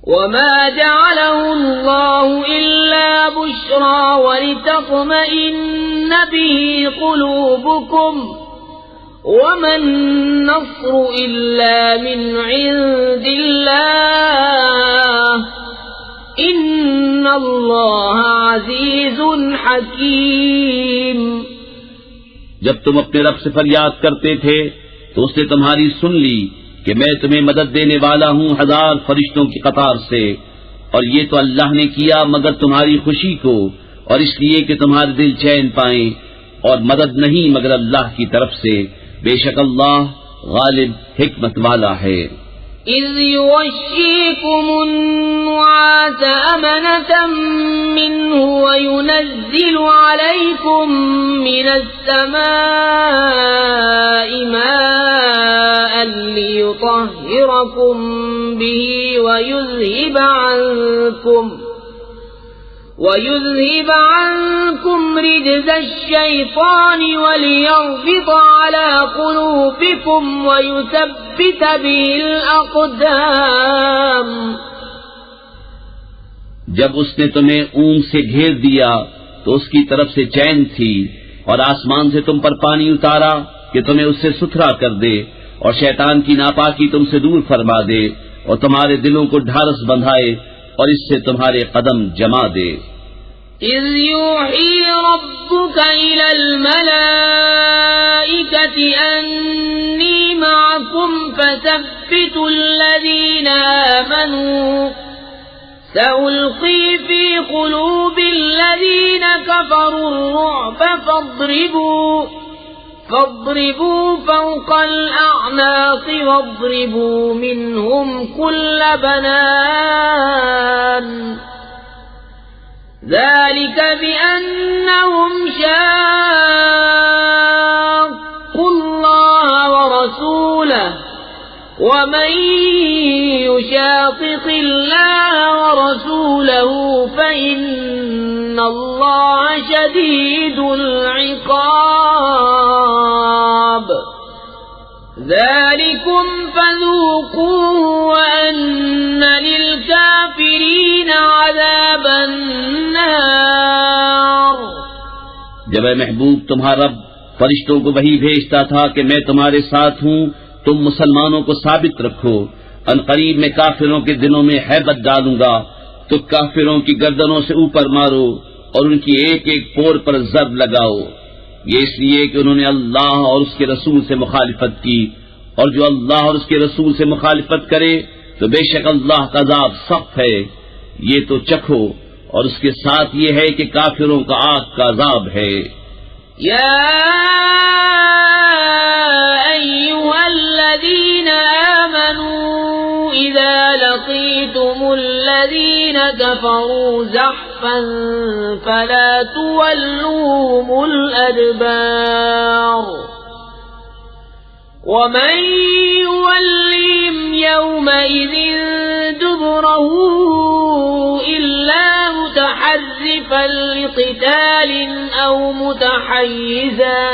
وما جعله الله إلا بشرى ولتطمئن به قلوبكم وما النصر إلا من عند الله إن الله عزيز حكيم. جب تم اپنے رب سے فریاد کرتے تھے تو اس نے تمہاری سن لی کہ میں تمہیں مدد دینے والا ہوں 1000 فرشتوں کی قطار سے، اور یہ تو اللہ نے کیا مگر تمہاری خوشی کو، اور اس لیے کہ تمہارے دل چین پائیں، اور مدد نہیں مگر اللہ کی طرف سے، بے شک اللہ غالب حکمت والا ہے۔ إذ يغشيكم النعاس أمنة منه وينزل عليكم من السماء ماء ليطهركم به ويذهب عنكم رجز الشيطان وليربط على قلوبكم ويثبت به الأقدام۔ جب اس نے تمہیں اونگ سے گھیر دیا تو اس کی طرف سے چین تھی، اور آسمان سے تم پر پانی اتارا کہ تمہیں اس سے ستھرا کر دے، اور شیطان کی ناپاکی تم سے دور فرما دے، اور تمہارے دلوں کو ڈھارس بندھائے، اور اس سے تمہارے قدم جما دے۔ إذ يوحي ربك إلى الملائكة أني معكم فثبتوا الذين آمنوا سألقي في قلوب الذين كفروا الرعب فاضربوا فوق الأعناق واضربوا منهم كل بنان ذلك بأنهم شاقوا الله ورسوله ومن يشاقق الله ورسوله فإن الله شديد العقاب ذلكم فذوقوه وأن للكافرين عذاب النار۔ جب اے محبوب تمہارا رب فرشتوں کو وحی بھیجتا تھا کہ میں تمہارے ساتھ ہوں، تم مسلمانوں کو ثابت رکھو، ان قریب میں کافروں کے دلوں میں ہیبت ڈالوں گا، تو کافروں کی گردنوں سے اوپر مارو اور ان کی ایک ایک پور پر ضرب لگاؤ، یہ اس لیے کہ انہوں نے اللہ اور اس کے رسول سے مخالفت کی، اور جو اللہ اور اس کے رسول سے مخالفت کرے تو بے شک اللہ کا عذاب سخت ہے، یہ تو چکھو، اور اس کے ساتھ یہ ہے کہ کافروں کا آگ کا عذاب ہے۔ یا ایھا الذین آمنوا اذا لقیتم الذین کفروا زحفا فلا تولوهم الادبار ومن يولهم يومئذ دبره إلا متحرفا لقتال أو متحيزا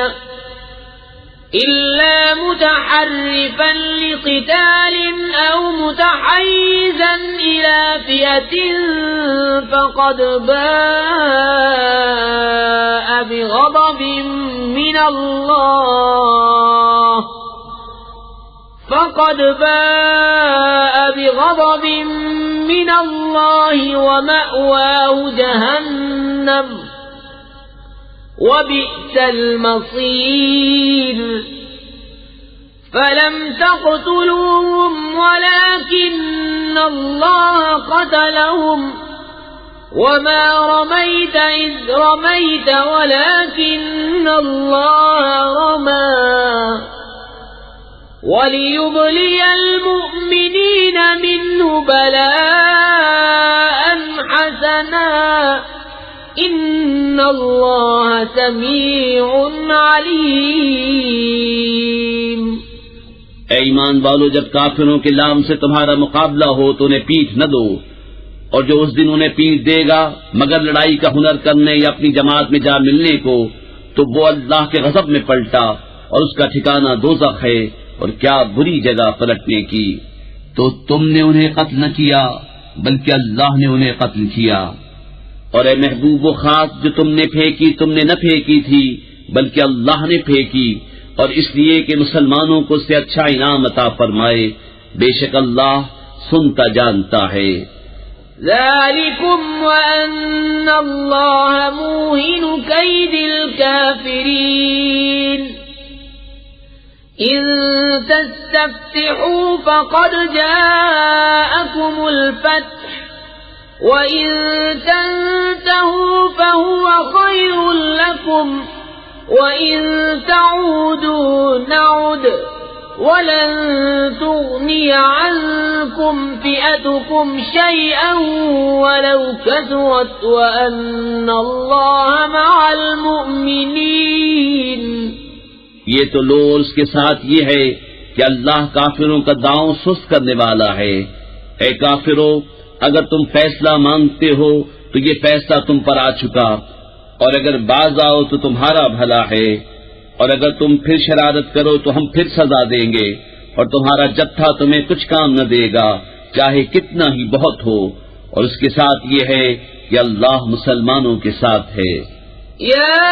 إلى فئة فقد باء بغضب من الله ومأواه جهنم وبئس المصير فلم تقتلوهم ولكن الله قتلهم وما رميت إذ رميت ولكن الله رمى وَلِيُبْلِيَ الْمُؤْمِنِينَ مِنْهُ بَلَاءً حَسَنًا إِنَّ اللَّهَ سَمِيعٌ عَلِيمٌ۔ اے ایمان والو، جب کافروں کے لام سے تمہارا مقابلہ ہو تو انہیں پیٹھ نہ دو، اور جو اس دن انہیں پیٹھ دے گا مگر لڑائی کا ہنر کرنے یا اپنی جماعت میں جا ملنے کو، تو وہ اللہ کے غضب میں پلٹا، اور اس کا ٹھکانہ دوزخ ہے، اور کیا بری جگہ پلٹنے کی۔ تو تم نے انہیں قتل نہ کیا بلکہ اللہ نے انہیں قتل کیا، اور اے محبوب وہ خاک جو تم نے پھینکی تم نے نہ پھینکی تھی بلکہ اللہ نے پھینکی، اور اس لیے کہ مسلمانوں کو اس سے اچھا انعام عطا فرمائے، بے شک اللہ سنتا جانتا ہے۔ ذَلِكُمْ وَأَنَّ اللَّهَ مُوهِنُ كَيْدِ الْكَافِرِينَ۔ إن تستفتحوا فقد جاءكم الفتح وإن تنتهوا فهو خير لكم وإن تعودوا نعد ولن تغني عنكم فئتكم شيئا ولو كثرت وأن الله مع المؤمنين. یہ تو لوز کے ساتھ یہ ہے کہ اللہ کافروں کا داؤں سست کرنے والا ہے. اے کافروں، اگر تم فیصلہ مانگتے ہو تو یہ فیصلہ تم پر آ چکا، اور اگر باز آؤ تو تمہارا بھلا ہے، اور اگر تم پھر شرارت کرو تو ہم پھر سزا دیں گے، اور تمہارا جتھا تمہیں کچھ کام نہ دے گا چاہے کتنا ہی بہت ہو. اور اس کے ساتھ یہ ہے کہ اللہ مسلمانوں کے ساتھ ہے. يا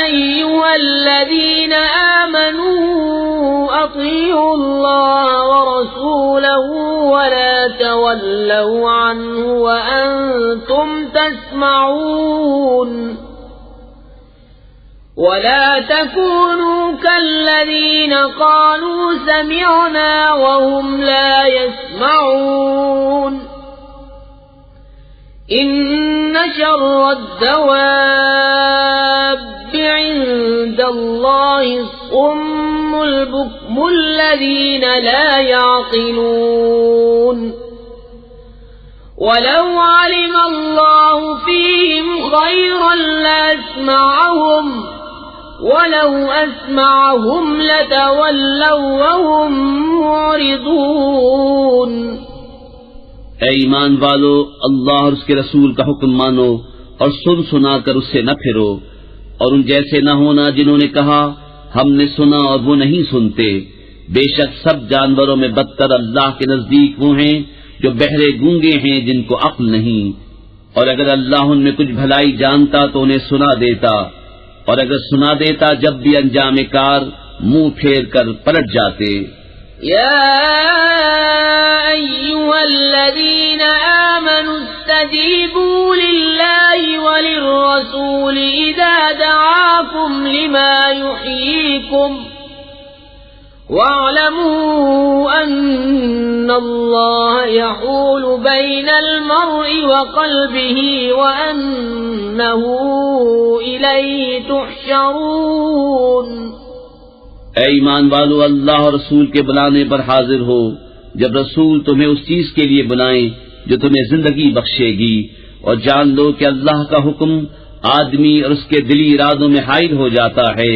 أيها الذين آمنوا أطيعوا الله ورسوله ولا تولوا عنه وأنتم تسمعون ولا تكونوا كالذين قالوا سمعنا وهم لا يسمعون. إن شر الدواب عند الله الصم البكم الذين لا يعقلون. ولو علم الله فيهم خيرا لأسمعهم ولو أسمعهم لتولوا وهم معرضون. اے ایمان والو، اللہ اور اس کے رسول کا حکم مانو اور سن سنا کر اس سے نہ پھرو، اور ان جیسے نہ ہونا جنہوں نے کہا ہم نے سنا اور وہ نہیں سنتے. بے شک سب جانوروں میں بدتر اللہ کے نزدیک وہ ہیں جو بہرے گونگے ہیں جن کو عقل نہیں. اور اگر اللہ ان میں کچھ بھلائی جانتا تو انہیں سنا دیتا، اور اگر سنا دیتا جب بھی انجام کار منہ پھیر کر پلٹ جاتے. يا أيها الذين آمنوا استجيبوا لله وللرسول إذا دعاكم لما يحييكم واعلموا أن الله يحول بين المرء وقلبه وأنه إليه تحشرون. اے ایمان والو، اللہ اور رسول کے بلانے پر حاضر ہو جب رسول تمہیں اس چیز کے لیے بلائیں جو تمہیں زندگی بخشے گی، اور جان لو کہ اللہ کا حکم آدمی اور اس کے دلی ارادوں میں حائل ہو جاتا ہے،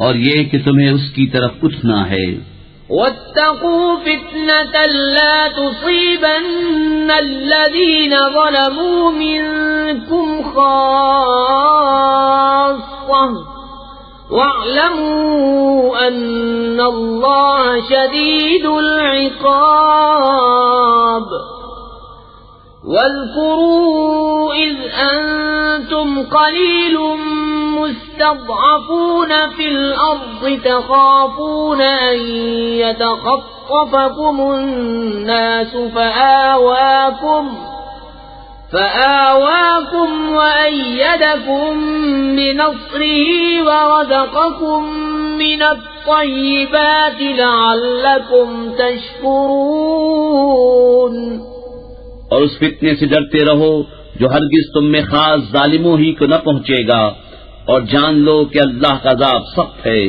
اور یہ کہ تمہیں اس کی طرف اٹھنا ہے. واتقوا فتنة لا تصيبن الذين ظلموا منكم خاصة واعلموا أن الله شديد العقاب. واذكروا إذ أنتم قليل مستضعفون في الأرض تخافون أن يتخطفكم الناس فآواكم وأيدكم بنصره ورزقكم من الطيبات لعلكم تشكرون. اور اس فتنے سے ڈرتے رہو جو ہرگز تم میں خاص ظالموں ہی کو نہ پہنچے گا، اور جان لو کہ اللہ کا عذاب سخت ہے.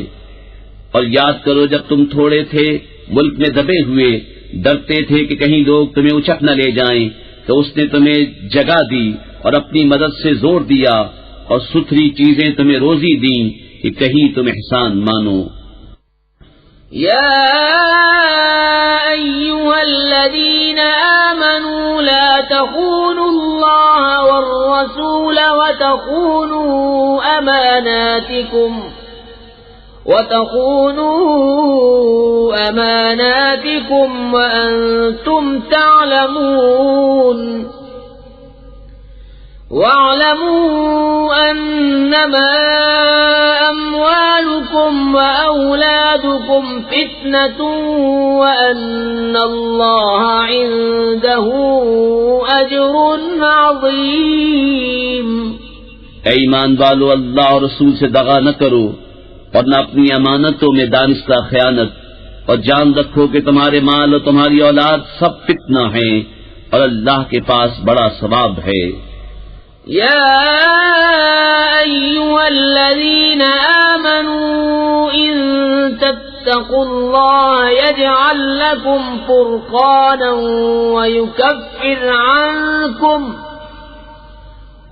اور یاد کرو جب تم تھوڑے تھے، ملک میں دبے ہوئے، ڈرتے تھے کہ کہیں لوگ تمہیں اچک نہ لے جائیں، تو اس نے تمہیں جگہ دی اور اپنی مدد سے زور دیا، اور ستھری چیزیں تمہیں روزی دیں کہ کہیں تم احسان مانو. يا أيها الذين آمنوا لا تخونوا الله والرسول وتخونوا أماناتكم وأنتم تعلمون. واعلموا أنما أموالكم وأولادكم فتنة وأن الله عنده أجر عظيم. اے ایمان والو، اللہ اور رسول سے دغا نہ کرو، اور نہ اپنی امانتوں میں دانستہ خیانت، اور جان رکھو کہ تمہارے مال اور تمہاری اولاد سب فتنہ ہیں، اور اللہ کے پاس بڑا ثواب ہے۔ يا أيها الذين آمنوا إن تتقوا الله يجعل لكم فرقانا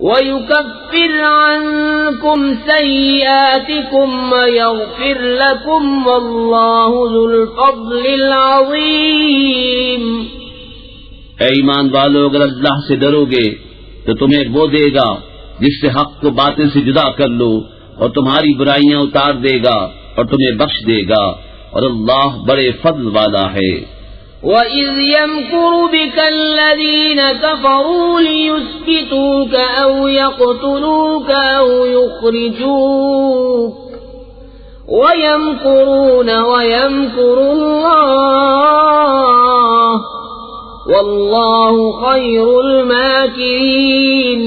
ويكفر عنكم سيئاتكم ويغفر لكم والله ذو الفضل العظيم۔ اے ایمان والو، اگر اللہ سے ڈرو گے تو تمہیں وہ دے گا جس سے حق کو باطل سے جدا کر لو، اور تمہاری برائیاں اتار دے گا اور تمہیں بخش دے گا، اور اللہ بڑے فضل والا ہے۔ وَإِذْ يَمْكُرُ بِكَ الَّذِينَ كَفَرُوا لِيُثْبِتُوكَ أَوْ يَقْتُلُوكَ أَوْ يُخْرِجُوكَ وَيَمْكُرُونَ وَيَمْكُرُ اللَّهُ وَاللَّهُ خَيْرُ الْمَاكِرِينَ۔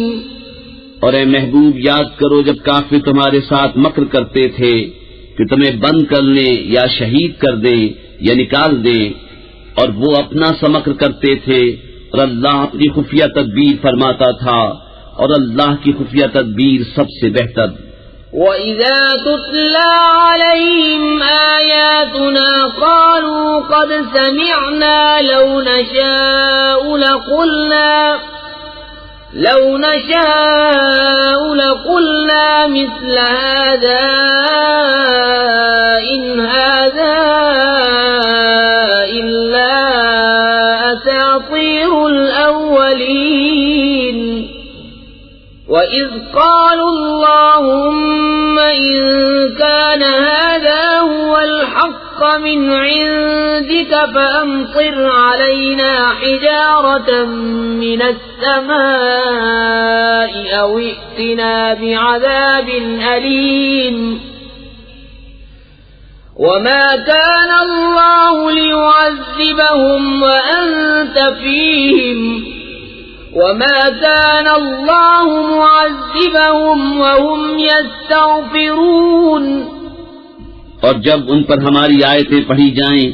اور اے محبوب، یاد کرو جب کافر تمہارے ساتھ مکر کرتے تھے کہ تمہیں بند کر لیں یا شہید کر دیں یا نکال دیں، اور وہ اپنا سا مکر کرتے تھے، اور اللہ اپنی خفیہ تدبیر فرماتا تھا، اور اللہ کی خفیہ تدبیر سب سے بہتر۔ وَإِذَا تُتْلَى عَلَيْهِمْ آيَاتُنَا قَالُوا قَدْ سَمِعْنَا لَوْ نَشَاءُ لَقُلْنَا مِثْلَ هَذَا إِنْ هَذَا إِلَّا أَسَاطِيرُ الْأَوَّلِينَ۔ وَإِذْ قَالُوا اللَّهُمَّ إِن كَانَ هَذَا هُوَ الْحَقَّ مِنْ عِندِكَ فَأَمْطِرْ عَلَيْنَا حِجَارَةً مِّنَ السَّمَاءِ أَوْ ائْتِنَا بِعَذَابٍ أَلِيمٍ۔ وَمَا كَانَ اللَّهُ لِيُعَذِّبَهُمْ وَأَنْتَ فِيهِمْ وَمَا كَانَ اللَّهُ مُعَذِّبَهُمْ وَهُمْ يَسْتَغْفِرُونَ۔ اور جب ان پر ہماری آیتیں پڑھی جائیں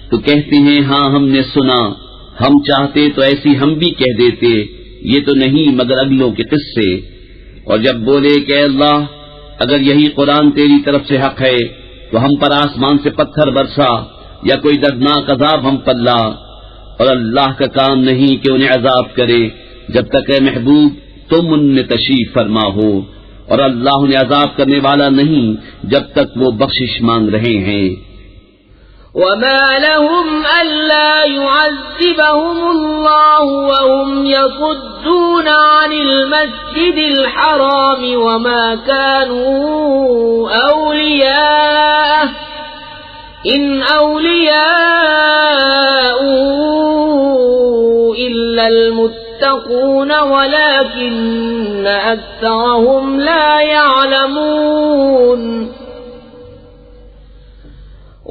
تو کہتے ہیں ہاں ہم نے سنا، ہم چاہتے تو ایسی ہم بھی کہہ دیتے، یہ تو نہیں مگر اگلوں کے قصے۔ اور جب بولے کہ اے اللہ، اگر یہی قرآن تیری طرف سے حق ہے تو ہم پر آسمان سے پتھر برسا یا کوئی دردناک عذاب ہم پر لا، اور اللہ کا کام نہیں کہ انہیں عذاب کرے جب تک اے محبوب تم ان میں تشریف فرما ہو، اور اللہ انہیں عذاب کرنے والا نہیں جب تک وہ بخشش مانگ رہے ہیں۔ وَمَا لَهُمْ أَلَّا يُعَذِّبَهُمُ اللَّهُ وَهُمْ يَصُدُّونَ عَنِ الْمَسْجِدِ الْحَرَامِ وَمَا كَانُوا أَوْلِيَاءَهُ إِنْ أَوْلِيَاؤُهُ إِلَّا الْمُتَّقُونَ وَلَكِنَّ أَكْثَرَهُمْ لَا يَعْلَمُونَ۔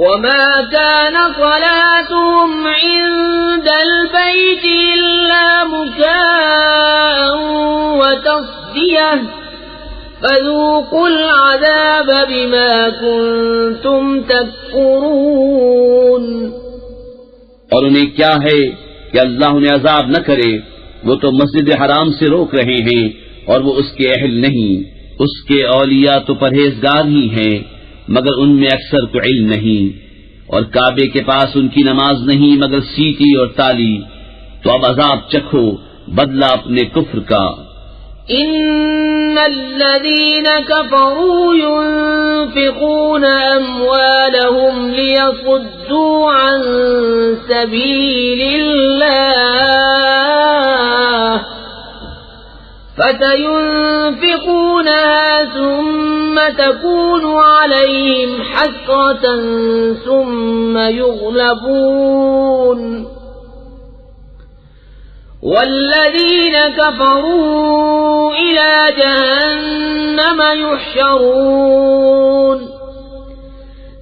وَمَا كَانَ صَلَاتُهُمْ عِندَ الْبَيْتِ إِلَّا مُكَاءً وَتَصْدِيَةً فَذُوقُوا الْعَذَابَ بِمَا كُنتُمْ تَكْفُرُونَ۔ اور انہیں کیا ہے کہ اللہ انہیں عذاب نہ کرے، وہ تو مسجد حرام سے روک رہے ہیں اور وہ اس کے اہل نہیں، اس کے اولیاء تو پرہیزگار ہی ہیں مگر ان میں اکثر کو علم نہیں، اور کعبے کے پاس ان کی نماز نہیں مگر سیٹی اور تالی، تو اب عذاب چکھو بدلہ اپنے کفر کا۔ ان الذين كفروا ينفقون اموالهم ليصدوا عن سبيل الله فسينفقونها ثم تكون عليهم حسرة ثم يغلبون والذين كفروا إلى جهنم يحشرون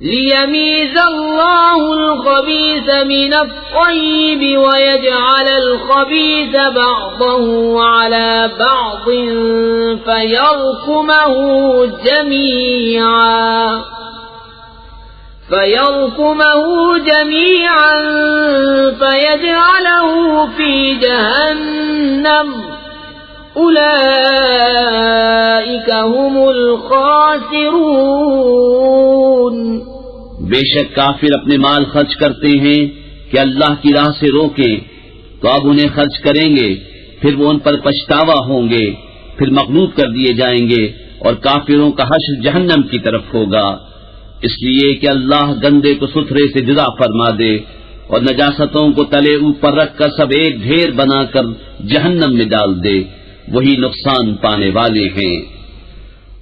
ليميز الله الخبيث من الطيب ويجعل الخبيث بعضه على بعض فيركمه جميعا فيركمه جميعا فيجعله في جهنم أولئك هم الخاسرون۔ بے شک کافر اپنے مال خرچ کرتے ہیں کہ اللہ کی راہ سے روکیں، تو اب انہیں خرچ کریں گے، پھر وہ ان پر پچھتاوا ہوں گے، پھر مغلوب کر دیے جائیں گے، اور کافروں کا حشر جہنم کی طرف ہوگا۔ اس لیے کہ اللہ گندے کو ستھرے سے جدا فرما دے اور نجاستوں کو تلے اوپر رکھ کر سب ایک ڈھیر بنا کر جہنم میں ڈال دے، وہی نقصان پانے والے ہیں۔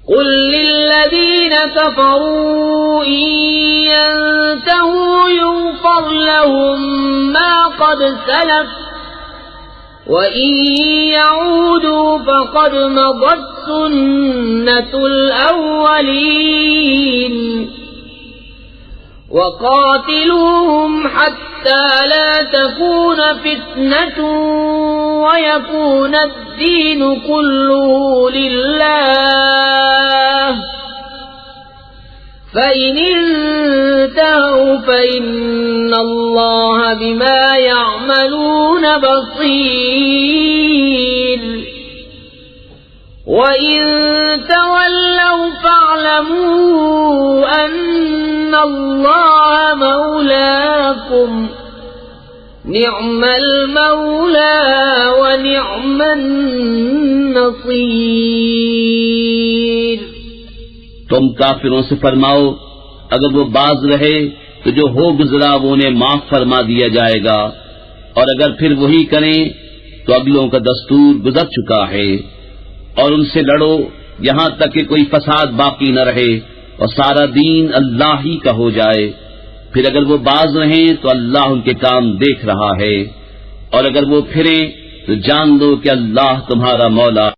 قل للذين كفروا إن ينتهوا يغفر لهم ما قد سلف وإن يعودوا فقد مضت سنة الأولين وقاتلوهم حتى لا تكون فتنة ويكون الدين كله لله فإن انتهوا فإن الله بما يعملون بصير وإن تولوا فاعلموا أن الله مولاكم نعم المولى ونعم النصير۔ تم کافروں سے فرماؤ اگر وہ باز رہے تو جو ہو گزرا وہ انہیں معاف فرما دیا جائے گا، اور اگر پھر وہی کریں تو اگلوں کا دستور گزر چکا ہے، اور ان سے لڑو یہاں تک کہ کوئی فساد باقی نہ رہے اور سارا دین اللہ ہی کا ہو جائے۔ پھر اگر وہ باز رہیں تو اللہ ان کے کام دیکھ رہا ہے، اور اگر وہ پھریں تو جان دو کہ اللہ تمہارا مولا